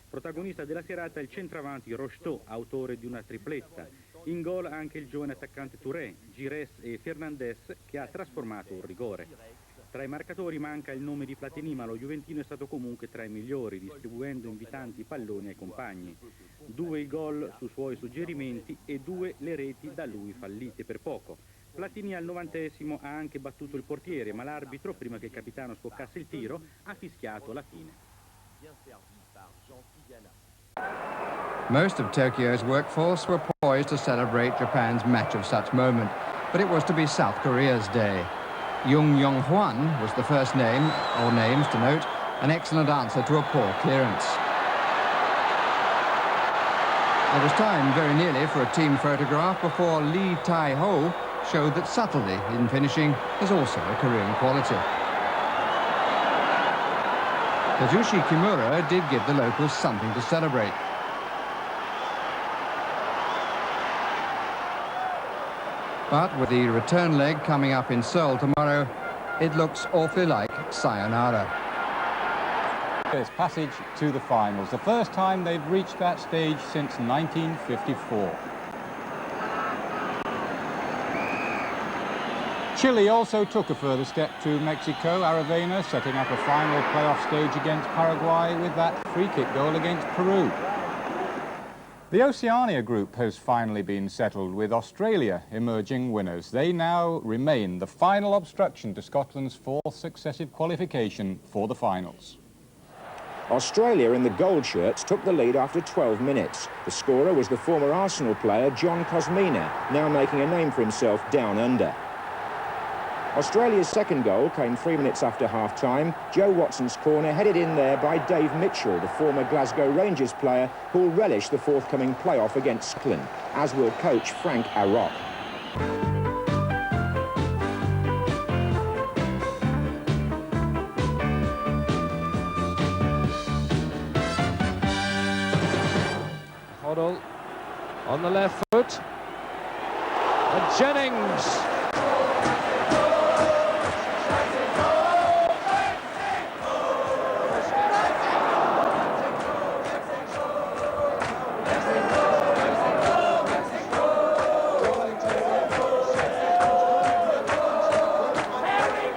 Protagonista della serata il centravanti Rocheteau, autore di una tripletta. In gol anche il giovane attaccante Touré, Gires e Fernandez, che ha trasformato un rigore. Tra i marcatori manca il nome di Platini, ma lo juventino è stato comunque tra i migliori, distribuendo invitanti palloni ai compagni. 2 i gol su suoi suggerimenti e 2 le reti da lui fallite per poco. Platini al 90° ha anche battuto il portiere, ma l'arbitro, prima che il capitano scoccasse il tiro, ha fischiato la fine. Most of Tokyo's workforce were poised to celebrate Japan's match of such moment, but it was to be South Korea's day. Jung Yong-hwan was the first name, or names to note, an excellent answer to a poor clearance. There was time very nearly for a team photograph before Lee Tai-ho showed that subtlety in finishing is also a Korean quality. Kazushi Kimura did give the locals something to celebrate. But with the return leg coming up in Seoul tomorrow, it looks awfully like sayonara. It's passage to the finals, the first time they've reached that stage since 1954. Chile also took a further step to Mexico. Aravena setting up a final playoff stage against Paraguay with that free kick goal against Peru. The Oceania group has finally been settled, with Australia emerging winners. They now remain the final obstruction to Scotland's 4th successive qualification for the finals. Australia in the gold shirts took the lead after 12 minutes. The scorer was the former Arsenal player John Kosmina, now making a name for himself down under. Australia's second goal came 3 minutes after half-time. Joe Watson's corner headed in there by Dave Mitchell, the former Glasgow Rangers player, who will relish the forthcoming playoff against Scotland, as will coach Frank Arok. Hoddle on the left foot, and Jennings.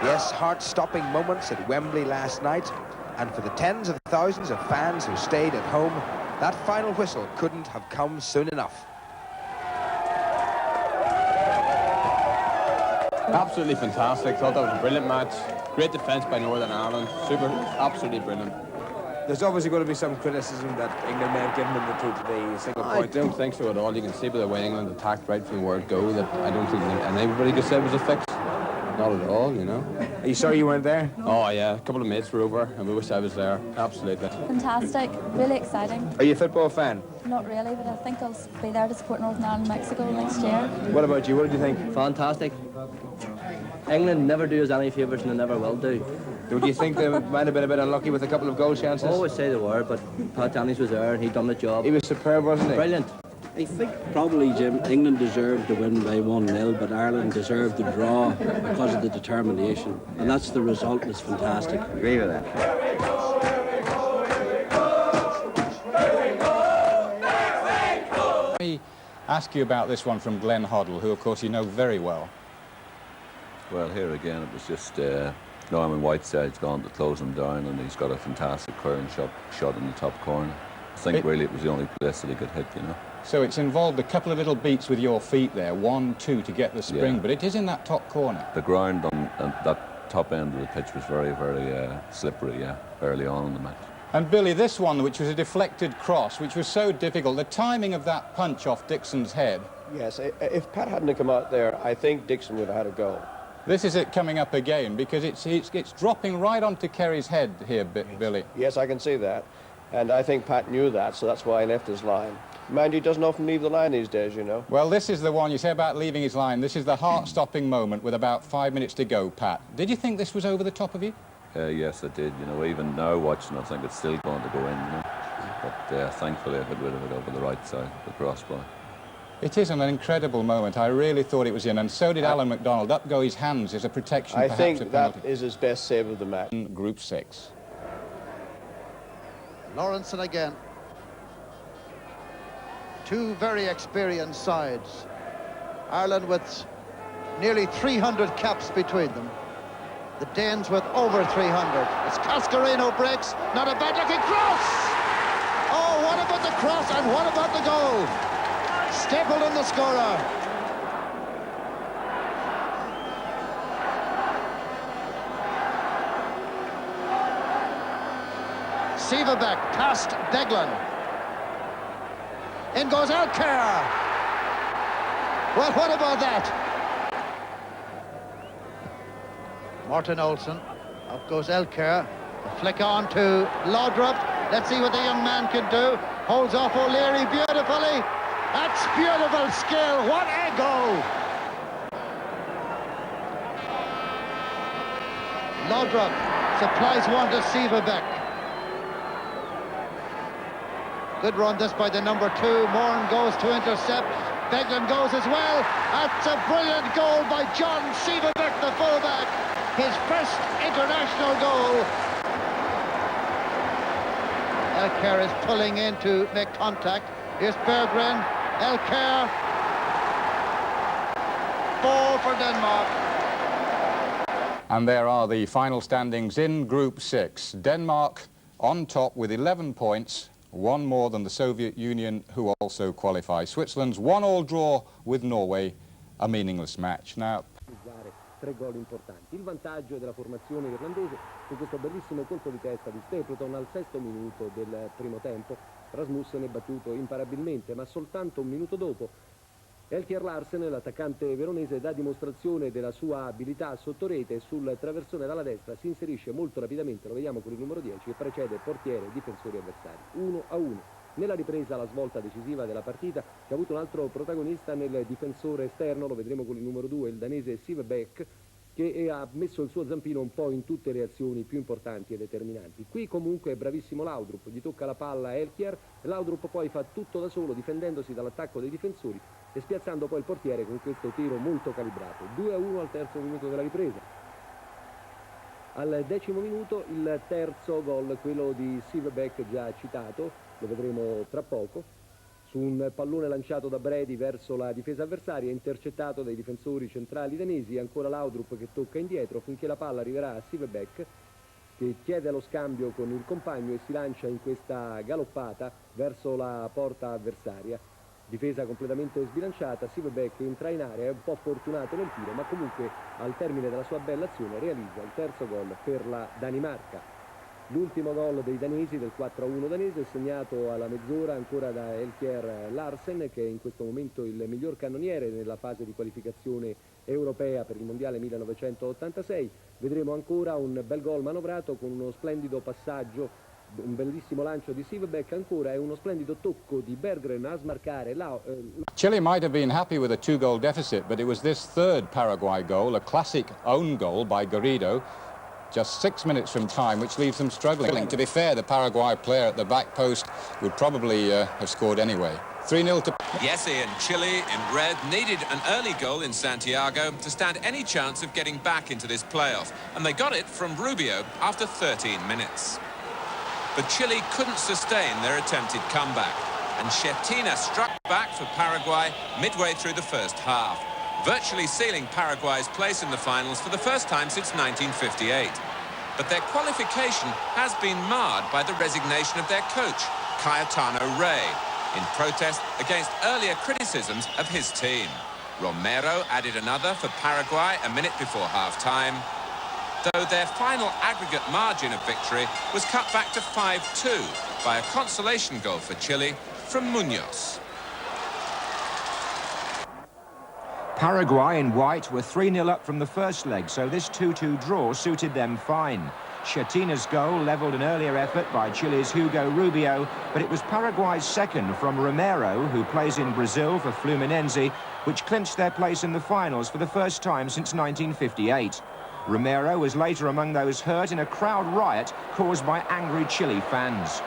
Yes, heart-stopping moments at Wembley last night, and for the tens of thousands of fans who stayed at home, that final whistle couldn't have come soon enough. Absolutely fantastic. Thought that was a brilliant match. Great defence by Northern Ireland. Super, absolutely brilliant. There's obviously going to be some criticism that England may have given them the single point. I don't think so at all. You can see by the way England attacked right from the word go that I don't think anybody could say it was a fix. Not at all, you know. Are you sorry you weren't there? Oh, yeah. A couple of mates were over and we wish I was there. Absolutely. Fantastic. Really exciting. Are you a football fan? Not really, but I think I'll be there to support Northern Ireland and Mexico next year. What about you? What did you think? Fantastic. England never do us any favours and they never will do. Do you think they might have been a bit unlucky with a couple of goal chances? I always say they were, but Pat Dennis was there and he done the job. He was superb, wasn't he? Brilliant. I think probably, Jim, England deserved to win by 1-0, but Ireland deserved to draw because of the determination. And that's the result, and it's fantastic. Agree with that. Let me ask you about this one from Glenn Hoddle, who of course you know very well. Well, here again it was just Norman Whiteside's gone to close him down, and he's got a fantastic curling shot in the top corner. I think really it was the only place that he could hit, you know. So it's involved a couple of little beats with your feet there, 1, 2 to get the spring, but it is in that top corner. The ground on that top end of the pitch was very, very slippery, early on in the match. And Billy, this one, which was a deflected cross, which was so difficult, the timing of that punch off Dixon's head. Yes, if Pat hadn't come out there, I think Dixon would have had a go. This is it coming up again, because it's dropping right onto Kerry's head here, Billy. Yes, I can see that. And I think Pat knew that, so that's why he left his line. Mind you, he doesn't often leave the line these days, you know. Well, this is the one you say about leaving his line. This is the heart-stopping moment with about 5 minutes to go, Pat. Did you think this was over the top of you? Yes, I did. You know, even now watching, I think it's still going to go in, you know. But thankfully I hit rid of it over the right side, the crossbar. It is an incredible moment. I really thought it was in, and so did Alan McDonald. Up go his hands as a protection, I perhaps think a penalty. that is his best save of the match. Group 6. Lawrenson again. Two very experienced sides. Ireland with nearly 300 caps between them. The Danes with over 300. As Cascarino breaks, not a bad-looking cross! Oh, what about the cross and what about the goal? Stapleton the scorer. Sieverbeck past Deglan. In goes Elker. Well, what about that? Martin Olsen. Up goes Elker. The flick on to Laudrup. Let's see what the young man can do. Holds off O'Leary beautifully. That's beautiful skill. What a goal! Laudrup supplies one to Sieverbeck. Good run this by the number 2. Moran goes to intercept. Beglan goes as well. That's a brilliant goal by John Sieverbeck, the fullback. His first international goal. Elker is pulling in to make contact. Here's Berggren. Elker. 4 for Denmark. And there are the final standings in Group 6. Denmark on top with 11 points. One more than the Soviet Union, who also qualify. Switzerland's 1-1 draw with Norway, a meaningless match. Now, 3 gol importanti. Il vantaggio della formazione irlandese con questo bellissimo colpo di testa di Stapleton al 6° minuto del primo tempo. Rasmussen è battuto imparabilmente, ma soltanto un minuto dopo Elkjær Larsen, l'attaccante veronese, dà dimostrazione della sua abilità sotto rete. Sul traversone dalla destra si inserisce molto rapidamente, lo vediamo con il numero 10, e precede portiere e difensori avversari. 1-1. Nella ripresa la svolta decisiva della partita, che ha avuto un altro protagonista nel difensore esterno, lo vedremo con il numero 2, il danese Sieverbeck, che ha messo il suo zampino un po' in tutte le azioni più importanti e determinanti. Qui comunque è bravissimo Laudrup, gli tocca la palla a Elkjær, Laudrup poi fa tutto da solo difendendosi dall'attacco dei difensori e spiazzando poi il portiere con questo tiro molto calibrato. 2-1 al 3° minuto della ripresa. Al 10° minuto il terzo gol, quello di Sieverbeck già citato, lo vedremo tra poco. Su un pallone lanciato da Brady verso la difesa avversaria, intercettato dai difensori centrali danesi, ancora Laudrup che tocca indietro finché la palla arriverà a Sieverbeck, che chiede lo scambio con il compagno e si lancia in questa galoppata verso la porta avversaria. Difesa completamente sbilanciata, Sieverbeck entra in area, è un po' fortunato nel tiro, ma comunque al termine della sua bella azione realizza il terzo gol per la Danimarca. L'ultimo gol dei danesi, del 4-1 danese, è segnato alla mezz'ora ancora da Elkjær Larsen, che è in questo momento il miglior cannoniere nella fase di qualificazione europea per il Mondiale 1986. Vedremo ancora un bel gol manovrato con uno splendido passaggio, un bellissimo lancio di Sivebæk ancora e uno splendido tocco di Berggren a smarcare Chile might have been happy with a 2-goal deficit, but it was this third Paraguay goal, a classic own goal by Garrido, just 6 minutes from time, which leaves them struggling. To be fair, the Paraguay player at the back post would probably have scored anyway. 3-0 to... Yes, Ian, Chile in red needed an early goal in Santiago to stand any chance of getting back into this playoff, and they got it from Rubio after 13 minutes. But Chile couldn't sustain their attempted comeback, and Schetina struck back for Paraguay midway through the first half, virtually sealing Paraguay's place in the finals for the first time since 1958. But their qualification has been marred by the resignation of their coach, Cayetano Rey, in protest against earlier criticisms of his team. Romero added another for Paraguay a minute before half-time, though their final aggregate margin of victory was cut back to 5-2 by a consolation goal for Chile from Munoz. Paraguay in white were 3-0 up from the first leg, so this 2-2 draw suited them fine. Schettina's goal levelled an earlier effort by Chile's Hugo Rubio, but it was Paraguay's second from Romero, who plays in Brazil for Fluminense, which clinched their place in the finals for the first time since 1958. Romero was later among those hurt in a crowd riot caused by angry Chile fans.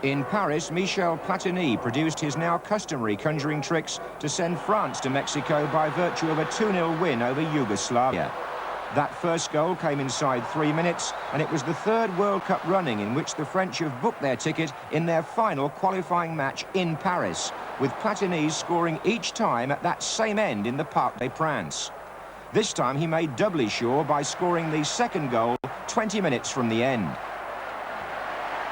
In Paris, Michel Platini produced his now customary conjuring tricks to send France to Mexico by virtue of a 2-0 win over Yugoslavia. That first goal came inside 3 minutes, and it was the third World Cup running in which the French have booked their ticket in their final qualifying match in Paris, with Platini scoring each time at that same end in the Parc des Princes. This time he made doubly sure by scoring the second goal 20 minutes from the end.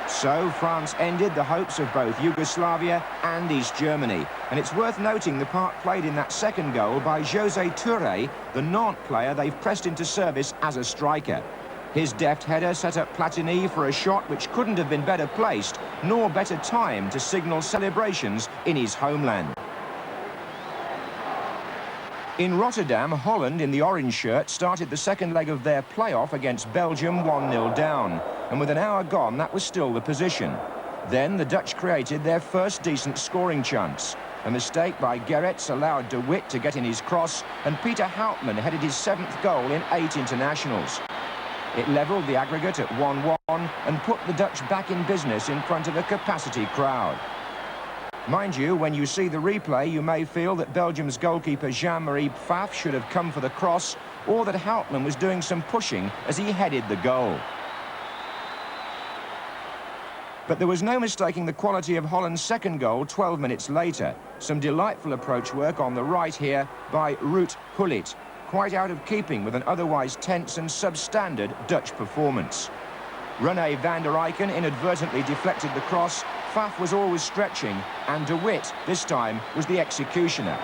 So France ended the hopes of both Yugoslavia and East Germany, and it's worth noting the part played in that second goal by José Touré, the Nantes player they've pressed into service as a striker. His deft header set up Platini for a shot which couldn't have been better placed, nor better timed to signal celebrations in his homeland. In Rotterdam, Holland, in the orange shirt, started the second leg of their playoff against Belgium 1-0 down, and with an hour gone, that was still the position. Then the Dutch created their first decent scoring chance. A mistake by Gerrits allowed De Witt to get in his cross, and Peter Houtman headed his 7th goal in 8 internationals. It levelled the aggregate at 1-1 and put the Dutch back in business in front of a capacity crowd. Mind you, when you see the replay, you may feel that Belgium's goalkeeper Jean-Marie Pfaff should have come for the cross, or that Houtman was doing some pushing as he headed the goal. But there was no mistaking the quality of Holland's second goal 12 minutes later. Some delightful approach work on the right here by Ruud Gullit, quite out of keeping with an otherwise tense and substandard Dutch performance. René van der Eycken inadvertently deflected the cross. Pfaff was always stretching, and De Witt, this time, was the executioner.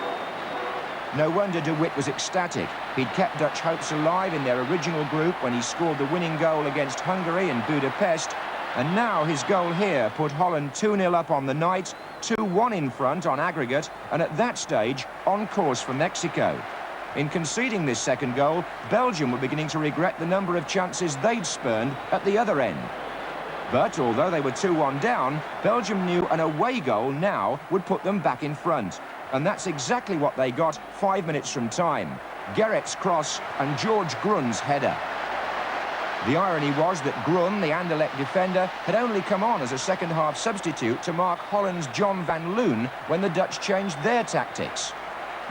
No wonder De Witt was ecstatic. He'd kept Dutch hopes alive in their original group when he scored the winning goal against Hungary in Budapest, and now his goal here put Holland 2-0 up on the night, 2-1 in front on aggregate, and at that stage, on course for Mexico. In conceding this second goal, Belgium were beginning to regret the number of chances they'd spurned at the other end. But although they were 2-1 down, Belgium knew an away goal now would put them back in front. And that's exactly what they got 5 minutes from time. Gerrits' cross and George Grun's header. The irony was that Grun, the Anderlecht defender, had only come on as a second-half substitute to mark Holland's John van Loon when the Dutch changed their tactics.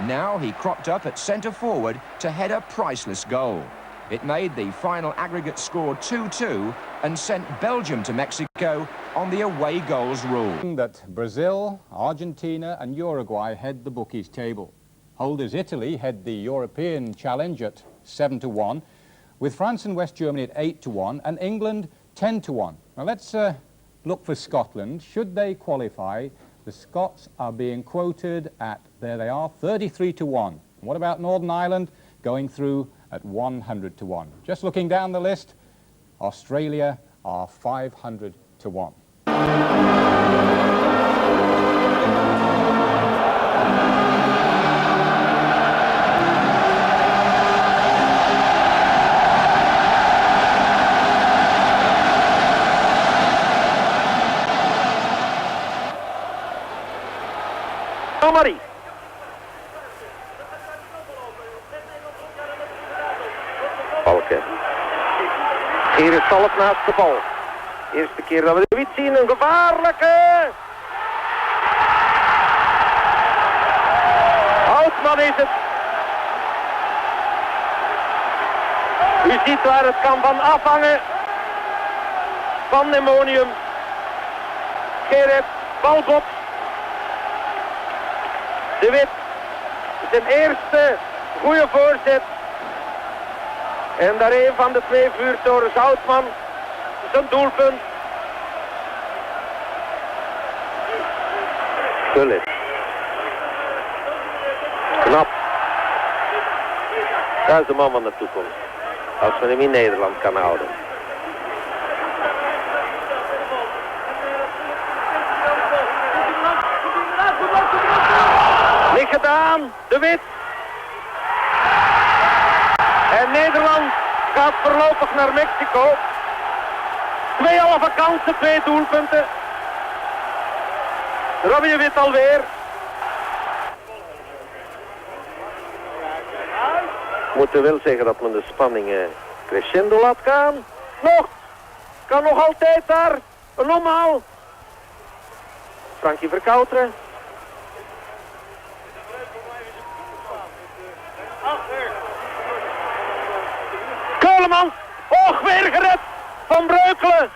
Now he cropped up at centre-forward to head a priceless goal. It made the final aggregate score 2-2 and sent Belgium to Mexico on the away goals rule. That Brazil, Argentina and Uruguay head the bookies table. Holders Italy head the European challenge at 7-1, with France and West Germany at 8-1 and England 10-1. Now let's look for Scotland. Should they qualify, the Scots are being quoted at, there they are, 33-1. What about Northern Ireland? Going through at 100 to 1. Just looking down the list, Australia are 500 to 1. Marie. Balken. Hier is Salp naast de bal. Eerste keer dat we de wit zien, een gevaarlijke. Houtman is het. U ziet waar het kan van afhangen. Van Ammonium. Gerrit, balbox. De Wit, zijn eerste goede voorzet. En daar een van de twee vuurtorens, Houtman, zijn doelpunt. Gullit. Knap. Dat is de man van de toekomst. Als we hem in Nederland kan houden. Niet gedaan, de Wit. En Nederland gaat voorlopig naar Mexico. 2 halve kansen, 2 doelpunten. Robbie de Wit alweer. Moeten wel zeggen dat men de spanning crescendo laat gaan. Nog, kan nog altijd daar. Een omhaal. Frankie Verkouteren. Keulemans, hoog weer gered van Breukelen.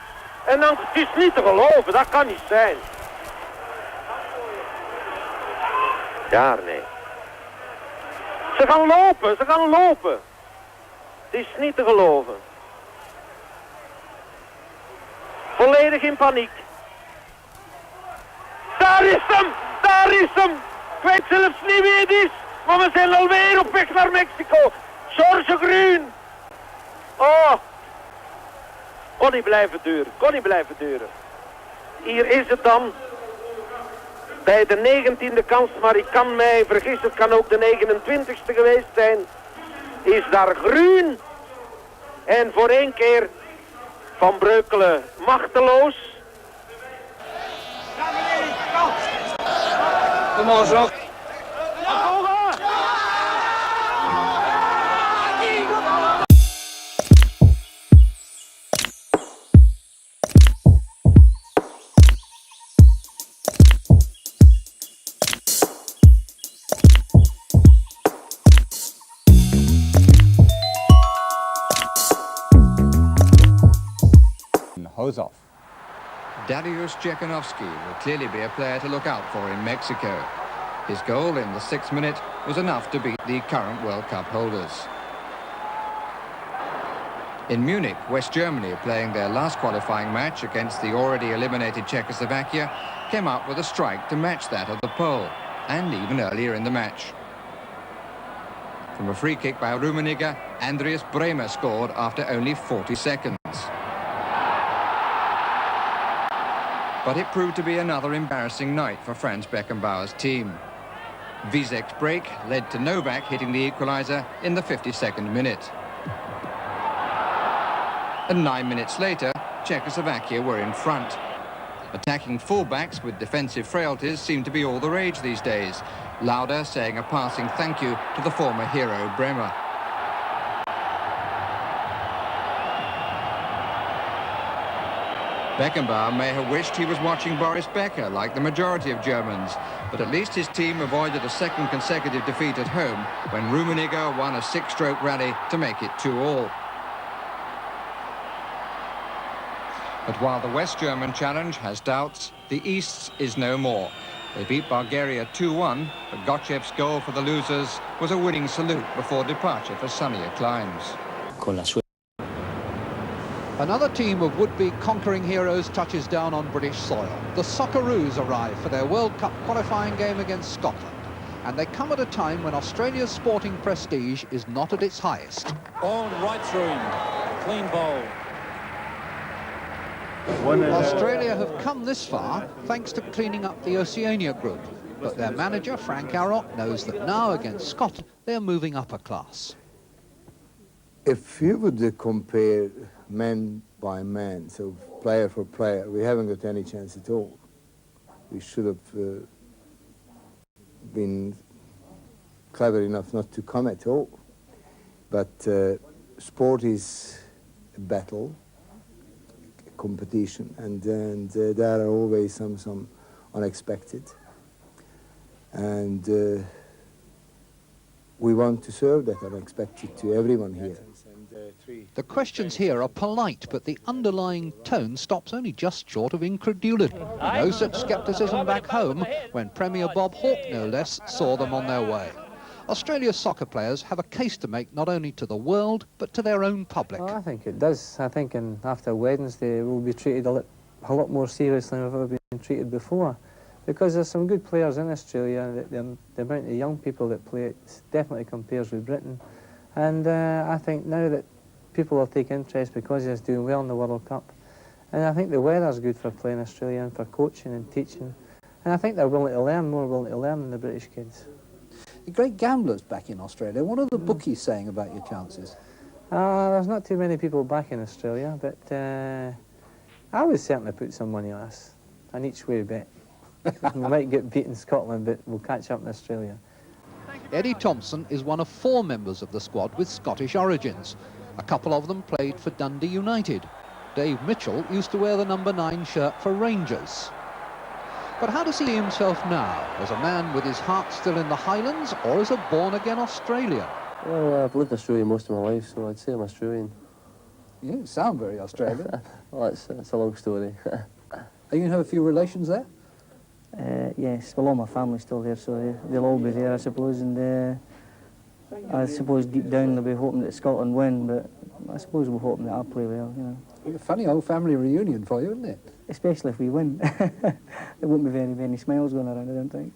En dan, het is niet te geloven, dat kan niet zijn. Ja, nee. Ze gaan lopen. Het is niet te geloven. Volledig in paniek. Daar is hem! Ik weet zelfs niet wie het is, maar we zijn alweer op weg naar Mexico. George Groen. Oh, kon niet blijven duren. Hier is het dan. Bij de 19e kans, maar ik kan mij vergissen, het kan ook de 29e geweest zijn. Is daar Groen. En voor 1 keer Van Breukelen machteloos. Kom maar zo. Hose off. Dariusz Jekanovski will clearly be a player to look out for in Mexico. His goal in the 6th minute was enough to beat the current World Cup holders. In Munich, West Germany, playing their last qualifying match against the already eliminated Czechoslovakia, came up with a strike to match that of the Pole, and even earlier in the match. From a free kick by Rummenigge, Andreas Bremer scored after only 40 seconds. But it proved to be another embarrassing night for Franz Beckenbauer's team. Wiesek's break led to Novak hitting the equaliser in the 52nd minute. And 9 minutes later, Czechoslovakia were in front. Attacking fullbacks with defensive frailties seemed to be all the rage these days. Lauda saying a passing thank you to the former hero Bremer. Beckenbauer may have wished he was watching Boris Becker, like the majority of Germans, but at least his team avoided a 2nd consecutive defeat at home when Rummenigge won a 6-stroke rally to make it 2-2. But while the West German challenge has doubts, the East's is no more. They beat Bulgaria 2-1, but Gotchev's goal for the losers was a winning salute before departure for sunnier climes. Another team of would-be conquering heroes touches down on British soil. The Socceroos arrive for their World Cup qualifying game against Scotland. And they come at a time when Australia's sporting prestige is not at its highest. On right through him. Clean bowl. Australia have come this far thanks to cleaning up the Oceania group. But their manager, Frank Arrott, knows that now against Scotland, they're moving up a class. If you would compare man by man, so player for player, we haven't got any chance at all. We should have been clever enough not to come at all. But sport is a battle, a competition, and there are always some unexpected. And we want to serve that unexpected to everyone here. The questions here are polite, but the underlying tone stops only just short of incredulity. No such scepticism back home when Premier Bob Hawke, no less, saw them on their way. Australia's soccer players have a case to make not only to the world, but to their own public. Well, I think it does. I think after Wednesday we'll be treated a lot more seriously than we've ever been treated before. Because there's some good players in Australia. The amount of young people that play it definitely compares with Britain. And I think now that people will take interest because he's doing well in the World Cup. And I think the weather's good for playing Australia and for coaching and teaching. And I think they're willing to learn, more willing to learn than the British kids. The great gamblers back in Australia, what are the bookies saying about your chances? There's not too many people back in Australia, but I would certainly put some money on us. An each way bet. We might get beat in Scotland, but we'll catch up in Australia. Eddie Thompson is one of 4 members of the squad with Scottish origins. A couple of them played for Dundee United. Dave Mitchell used to wear the number 9 shirt for Rangers. But how does he see himself now? As a man with his heart still in the Highlands, or as a born-again Australian? Well, I've lived in Australia most of my life, so I'd say I'm Australian. You sound very Australian. Well, it's a long story. Are you going to have a few relations there? Yes, well, all my family's still there, so they'll all be there, I suppose, and I suppose deep down they'll be hoping that Scotland win, but I suppose we're hoping that I'll play well, you know. A funny old family reunion for you, isn't it? Especially if we win. There won't be very many smiles going around, I don't think.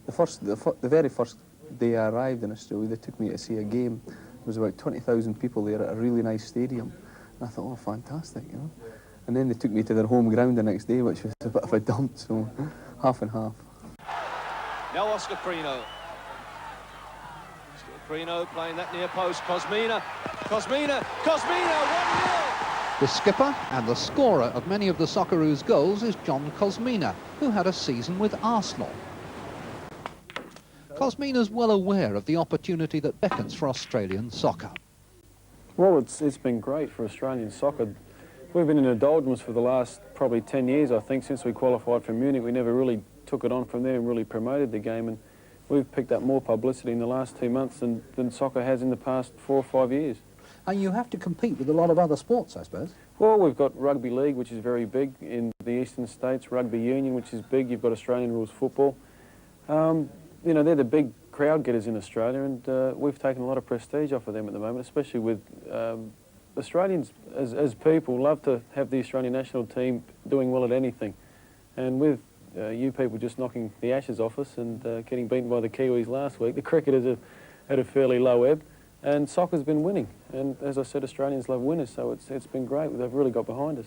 The very first day I arrived in Australia, they took me to see a game. There was about 20,000 people there at a really nice stadium. And I thought, oh, fantastic, you know. And then they took me to their home ground the next day, which was a bit of a dump, so half and half. Now Oscar Crino. Crino playing that near post. Cosmina, 1-0! The skipper and the scorer of many of the Socceroos' goals is John Cosmina, who had a season with Arsenal. Cosmina's well aware of the opportunity that beckons for Australian soccer. Well, it's been great for Australian soccer. We've been in the doldrums for the last probably 10 years, I think, since we qualified for Munich. We never really took it on from there and really promoted the game, and we've picked up more publicity in the last 2 months than soccer has in the past 4 or 5 years. And you have to compete with a lot of other sports, I suppose. Well, we've got rugby league, which is very big in the eastern states, rugby union, which is big. You've got Australian rules football. You know, they're the big crowd getters in Australia, and we've taken a lot of prestige off of them at the moment, especially with Australians as people love to have the Australian national team doing well at anything. And with you people just knocking the ashes off us and getting beaten by the Kiwis last week, the cricketers have had a fairly low ebb, and soccer's been winning. And as I said, Australians love winners, so it's been great. They've really got behind us.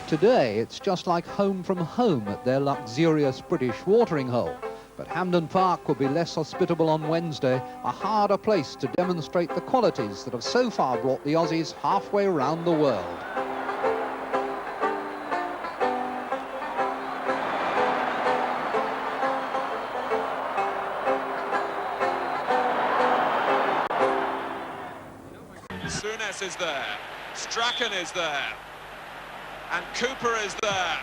Today, it's just like home from home at their luxurious British watering hole. But Hampden Park will be less hospitable on Wednesday, a harder place to demonstrate the qualities that have so far brought the Aussies halfway around the world. Souness is there, Strachan is there, and Cooper is there,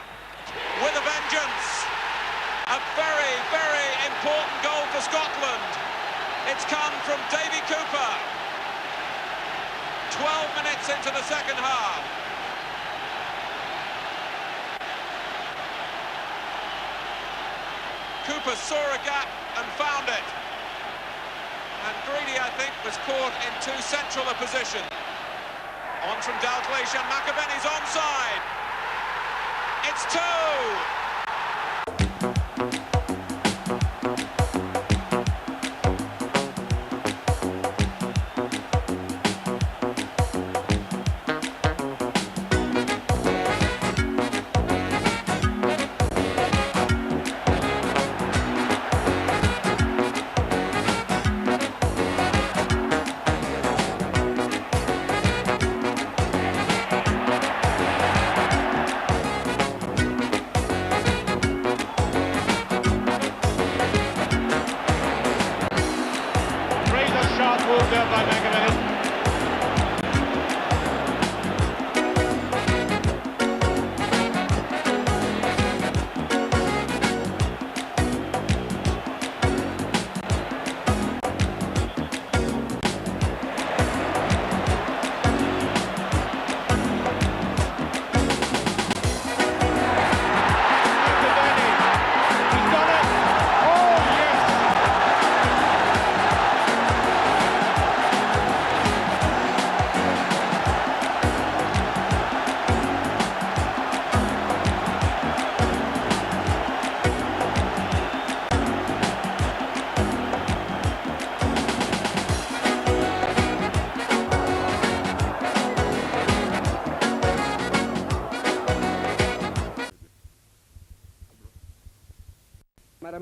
with a vengeance. A very, very important goal for Scotland. It's come from Davy Cooper. 12 minutes into the second half. Cooper saw a gap and found it. And Greedy, I think, was caught in too central a position. On from Dalglish, and McAvenny's onside. It's 2.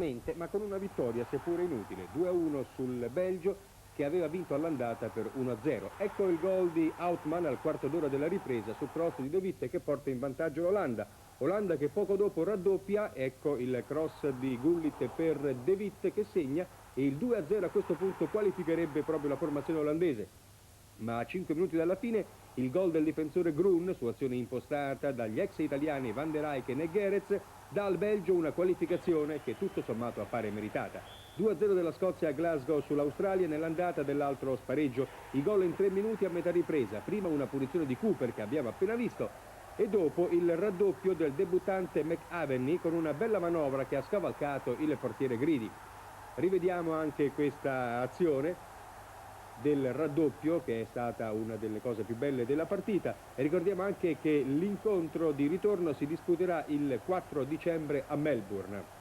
certamente, ma con una vittoria seppure inutile, 2-1 sul Belgio, che aveva vinto all'andata per 1-0. Ecco il gol di Outman al quarto d'ora della ripresa sul cross di De Witte, che porta in vantaggio l'Olanda. Olanda che poco dopo raddoppia, ecco il cross di Gullit per De Witte che segna, e il 2-0 a questo punto qualificherebbe proprio la formazione olandese. Ma a 5 minuti dalla fine il gol del difensore Grun, su azione impostata dagli ex italiani Van der Eyck e Gerets, dà al Belgio una qualificazione che tutto sommato appare meritata. 2-0 della Scozia a Glasgow sull'Australia, nell'andata dell'altro spareggio. I gol in 3 minuti a metà ripresa, prima una punizione di Cooper che abbiamo appena visto, e dopo il raddoppio del debuttante McAvenny con una bella manovra che ha scavalcato il portiere Gridi. Rivediamo anche questa azione del raddoppio, che è stata una delle cose più belle della partita, e ricordiamo anche che l'incontro di ritorno si disputerà il 4 dicembre a Melbourne.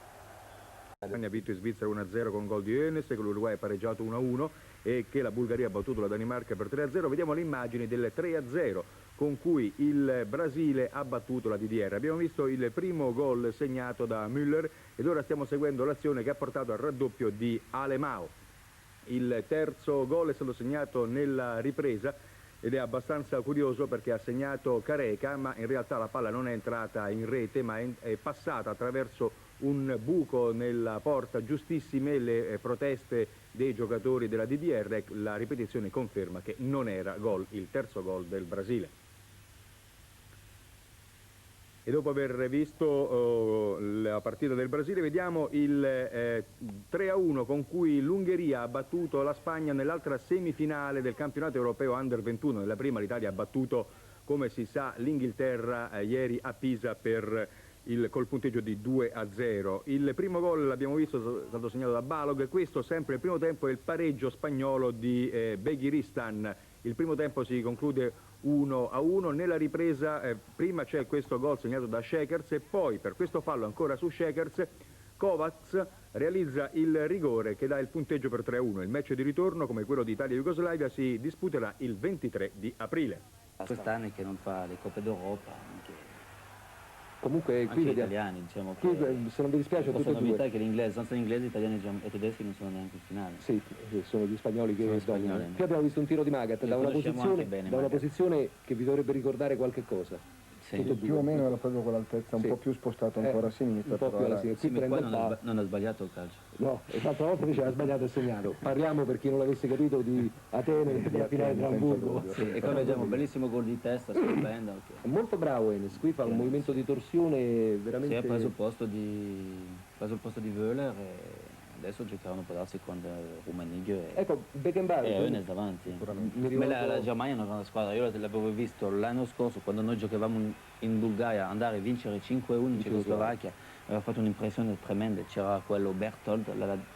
La Spagna ha vinto in Svizzera 1-0 con gol di Enes, che l'Uruguay ha pareggiato 1-1 e che la Bulgaria ha battuto la Danimarca per 3-0. Vediamo le immagini del 3-0 con cui il Brasile ha battuto la DDR. Abbiamo visto il primo gol segnato da Müller ed ora stiamo seguendo l'azione che ha portato al raddoppio di Alemão. Il terzo gol è stato segnato nella ripresa ed è abbastanza curioso perché ha segnato Careca, ma in realtà la palla non è entrata in rete, ma è passata attraverso un buco nella porta. Giustissime le proteste dei giocatori della DDR, la ripetizione conferma che non era gol, il terzo gol del Brasile. E dopo aver visto la partita del Brasile vediamo il 3-1 con cui l'Ungheria ha battuto la Spagna nell'altra semifinale del campionato europeo Under 21. Nella prima l'Italia ha battuto, come si sa, l'Inghilterra ieri a Pisa col punteggio di 2-0. Il primo gol l'abbiamo visto, è stato segnato da Balog. Questo sempre il primo tempo è il pareggio spagnolo di Begiristan. Il primo tempo si conclude 1-1, nella ripresa prima c'è questo gol segnato da Šekerc e poi per questo fallo ancora su Šekerc Kovacs realizza il rigore che dà il punteggio per 3-1. Il match di ritorno, come quello di Italia e Jugoslavia, si disputerà il 23 di aprile. Quest'anno è che non fa le Coppe d'Europa. Comunque anche qui gli vediamo, italiani, diciamo qui, che se non vi dispiace tutti e due. novità è che l'inglese, senza l'inglese, italiani e tedeschi non sono neanche in finale. Sì, sono gli spagnoli che dominano. Qui abbiamo visto un tiro di Magath Li da una conosciamo anche bene, posizione che vi dovrebbe ricordare qualche cosa. Sì. Più o meno era proprio quell'altezza, un Sì. po' più spostato ancora a sinistra. Un po' più alla sinistra. Sì, ma qua non ha sbagliato il calcio. No, l'altra volta invece ha sbagliato il segnato. Parliamo, per chi non l'avesse capito, di Atene, della finale di Hamburgo. Sì, e qua vediamo un bellissimo gol di testa, stupendo. È molto bravo Enes, qui fa un movimento di torsione veramente... Si è preso il posto di Wöhler e adesso giocavano può darsi con Rummenigge Ecco, Beckenbauer e Enes davanti. Ma la Germania è una grande squadra, io l'avevo visto l'anno scorso quando noi giocavamo in Bulgaria, andare a vincere 5-1 in Cecoslovacchia, aveva fatto un'impressione tremenda. C'era quello Bertold,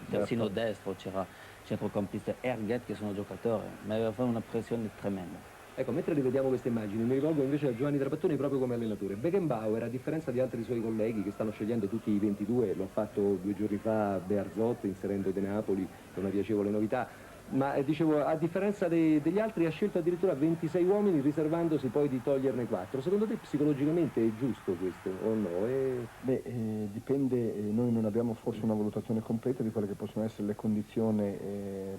terzino destro, c'era centrocampista Erget che sono giocatori, ma aveva fatto una pressione tremenda. Ecco, mentre rivediamo queste immagini, mi rivolgo invece a Giovanni Trapattoni proprio come allenatore. Beckenbauer, a differenza di altri suoi colleghi che stanno scegliendo tutti i 22, l'ho fatto 2 giorni fa Bearzot inserendo De Napoli, è una piacevole novità, ma dicevo, a differenza degli altri ha scelto addirittura 26 uomini riservandosi poi di toglierne 4. Secondo te psicologicamente è giusto questo o no? Dipende, noi non abbiamo forse una valutazione completa di quelle che possono essere le condizioni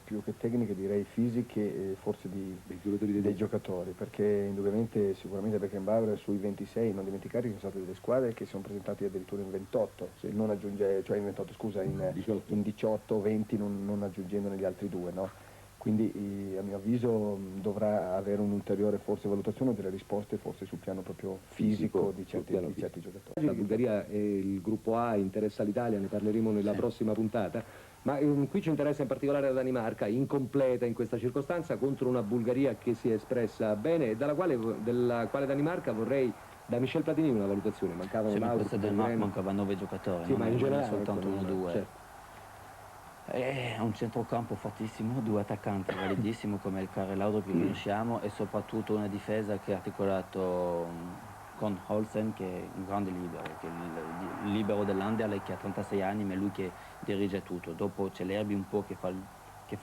più che tecniche, direi fisiche, forse dei giocatori, perché indubbiamente sicuramente Beckenbauer sui 26, non dimenticare che sono state delle squadre che sono presentate addirittura in 28, non cioè in 28 scusa, in 18, 20 non aggiungendone gli altri 2, no? Quindi a mio avviso dovrà avere un'ulteriore forse valutazione delle risposte forse sul piano proprio fisico di certi giocatori. La Bulgaria e il gruppo A interessa l'Italia, ne parleremo nella prossima puntata, ma qui ci interessa in particolare la Danimarca, incompleta in questa circostanza contro una Bulgaria che si è espressa bene e della quale Danimarca vorrei da Michel Platini una valutazione. Mancavano questa Danimarca mancava 9 giocatori, sì, ma in generale soltanto 1-2. Certo. È un centrocampo fortissimo, 2 attaccanti validissimi come il Kare Laudrup che conosciamo e soprattutto una difesa che è articolato con Olsen, che è un grande libero, che è il libero dell'Anderlecht, che ha 36 anni ma è lui che dirige tutto. Dopo c'è l'Erbi un po' che fa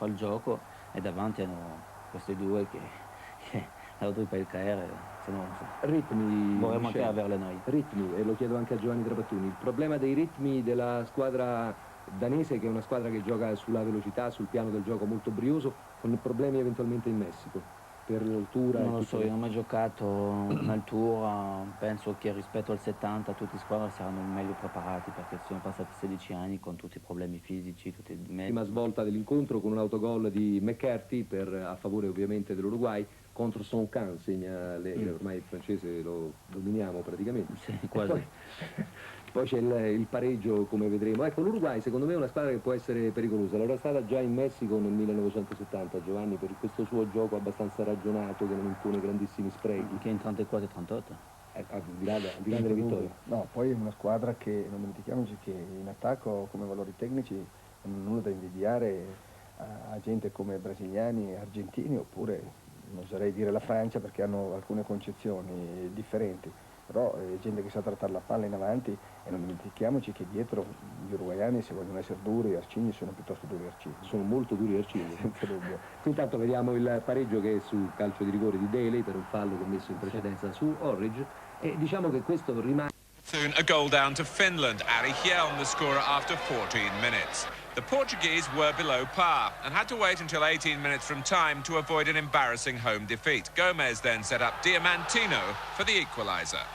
il gioco e davanti hanno questi due che Laudrup e il Kare sono ritmi, vorremmo anche averle noi. Ritmi, e lo chiedo anche a Giovanni Trapattoni, il problema dei ritmi della squadra danese, che è una squadra che gioca sulla velocità, sul piano del gioco molto brioso, con problemi eventualmente in Messico per l'altura? Non lo so, io non ho mai giocato un'altura, penso che rispetto al 70 tutti i squadre saranno meglio preparati, perché sono passati 16 anni con tutti i problemi fisici, tutti i mezzi. Prima svolta dell'incontro con un autogol di McCarthy a favore ovviamente dell'Uruguay contro Son Can, segna ormai il francese lo dominiamo praticamente. Sì, quasi. Poi c'è il pareggio, come vedremo. Ecco, l'Uruguay secondo me è una squadra che può essere pericolosa. L'era stata già in Messico nel 1970, Giovanni, per questo suo gioco abbastanza ragionato che non impone grandissimi sprechi. Che in 34 e 38. Al di là delle vittorie. No, poi è una squadra che, non dimentichiamoci che in attacco come valori tecnici non hanno nulla da invidiare a gente come brasiliani, argentini, oppure non oserei dire la Francia, perché hanno alcune concezioni differenti. Però è gente che sa trattare la palla in avanti, e non dimentichiamoci che dietro gli uruguaiani, se vogliono essere duri, arcigni, sono piuttosto duri arcigni. Sono molto duri arcigni. Senza dubbio. Intanto vediamo il pareggio che è sul calcio di rigore di Daly per un fallo commesso in precedenza su Orridge, e diciamo che questo rimane... Soon a goal down to Finland. Ari Hjelm, the scorer after 14 minutes. The Portuguese were below par and had to wait until 18 minutes from time to avoid an embarrassing home defeat. Gomez then set up Diamantino for the equaliser.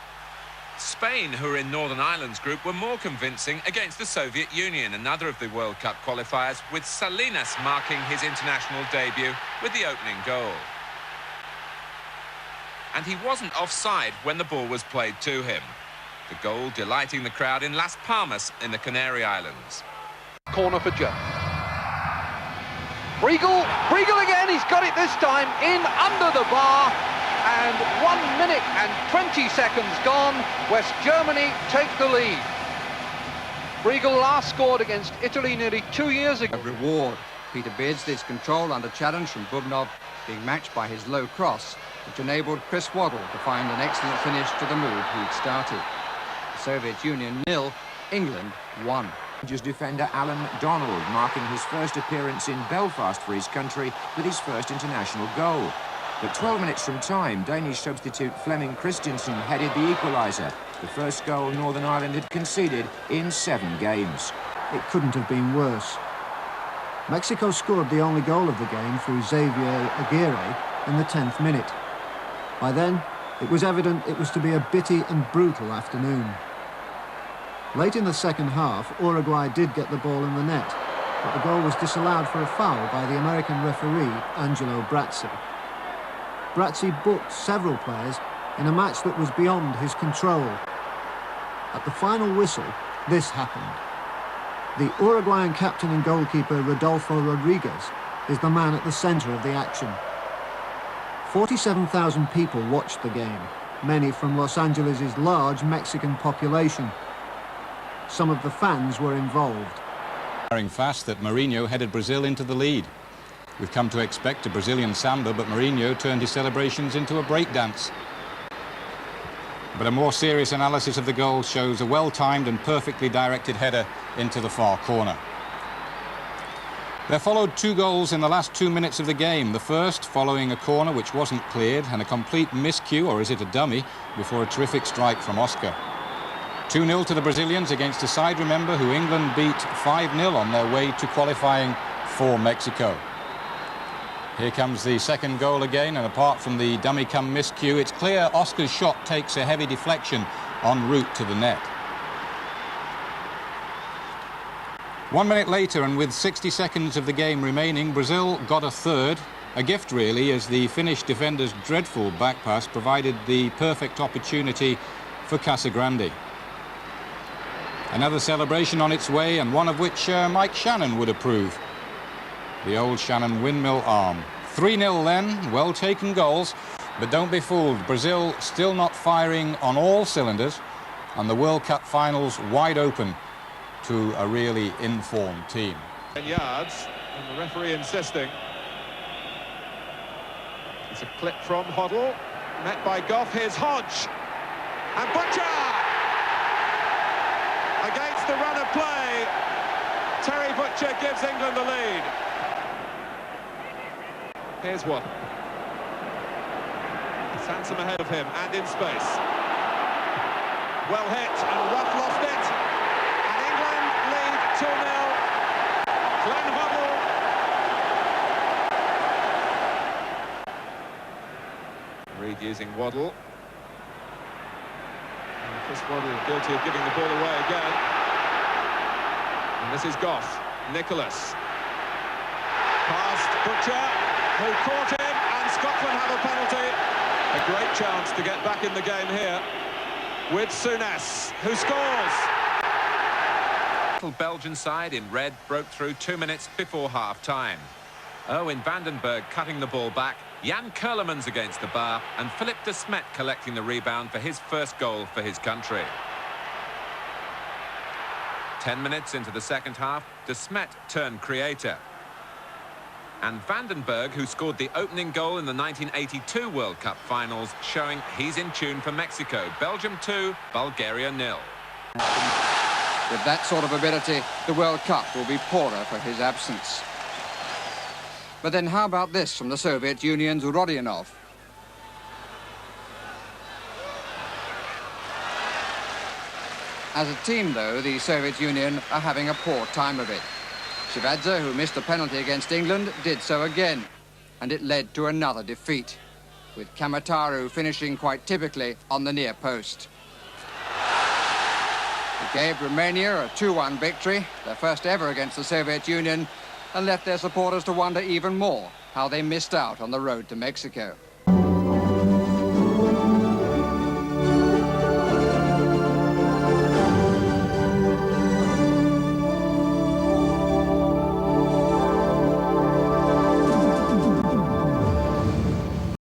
Spain, who are in Northern Ireland's group, were more convincing against the Soviet Union, another of the World Cup qualifiers, with Salinas marking his international debut with the opening goal. And he wasn't offside when the ball was played to him. The goal delighting the crowd in Las Palmas in the Canary Islands. Corner for Germany. Briegel again, he's got it this time, in under the bar, and 1 minute and 20 seconds gone. West Germany take the lead. Briegel last scored against Italy nearly 2 years ago. A reward. Peter Beardsley's control under challenge from Bubnov being matched by his low cross, which enabled Chris Waddle to find an excellent finish to the move he'd started. The Soviet Union 0, England 1. Rangers defender Alan Donald marking his first appearance in Belfast for his country with his first international goal. But 12 minutes from time, Danish substitute Flemming Christensen headed the equaliser, the first goal Northern Ireland had conceded in 7 games. It couldn't have been worse. Mexico scored the only goal of the game through Xavier Aguirre in the 10th minute. By then, it was evident it was to be a bitty and brutal afternoon. Late in the second half, Uruguay did get the ball in the net, but the goal was disallowed for a foul by the American referee, Angelo Brazzi. Brazzi booked several players in a match that was beyond his control. At the final whistle, this happened. The Uruguayan captain and goalkeeper Rodolfo Rodriguez is the man at the centre of the action. 47,000 people watched the game, many from Los Angeles' large Mexican population. Some of the fans were involved. Firing fast that Mourinho headed Brazil into the lead. We've come to expect a Brazilian samba, but Mourinho turned his celebrations into a breakdance. But a more serious analysis of the goal shows a well-timed and perfectly directed header into the far corner. There followed 2 goals in the last 2 minutes of the game. The first following a corner which wasn't cleared and a complete miscue, or is it a dummy, before a terrific strike from Oscar. 2-0 to the Brazilians against a side, remember, who England beat 5-0 on their way to qualifying for Mexico. Here comes the second goal again, and apart from the dummy come miscue, it's clear Oscar's shot takes a heavy deflection en route to the net. 1 minute later, and with 60 seconds of the game remaining, Brazil got a third. A gift, really, as the Finnish defender's dreadful back pass provided the perfect opportunity for Casagrande. Another celebration on its way, and one of which Mike Shannon would approve. The old Shannon windmill arm. 3-0 then, well-taken goals, but don't be fooled. Brazil still not firing on all cylinders, and the World Cup finals wide open to a really informed team. 10 yards, and the referee insisting. It's a clip from Hoddle, met by Goff. Here's Hodge, and Butcher! Against the run of play, Terry Butcher gives England the lead. Here's one. Sansom ahead of him and in space. Well hit, and Ruff lost it. And England lead 2-0 Reed using Waddle. And Chris Waddle guilty of giving the ball away again. And this is Goff. Nicholas. Past Butcher, who caught him, and Scotland have a penalty. A great chance to get back in the game here with Souness, who scores. The Belgian side in red broke through 2 minutes before half-time. Owen Vandenberg cutting the ball back, Jan Kerlemans against the bar, and Philippe de Smet collecting the rebound for his first goal for his country. 10 minutes into the second half, de Smet turned creator. And Vandenberg, who scored the opening goal in the 1982 World Cup finals, showing he's in tune for Mexico. Belgium 2, Bulgaria 0. With that sort of ability, the World Cup will be poorer for his absence. But then how about this from the Soviet Union's Rodionov? As a team, though, the Soviet Union are having a poor time of it. Shivadze, who missed a penalty against England, did so again, and it led to another defeat, with Kamataru finishing quite typically on the near post. It gave Romania a 2-1 victory, their first ever against the Soviet Union, and left their supporters to wonder even more how they missed out on the road to Mexico.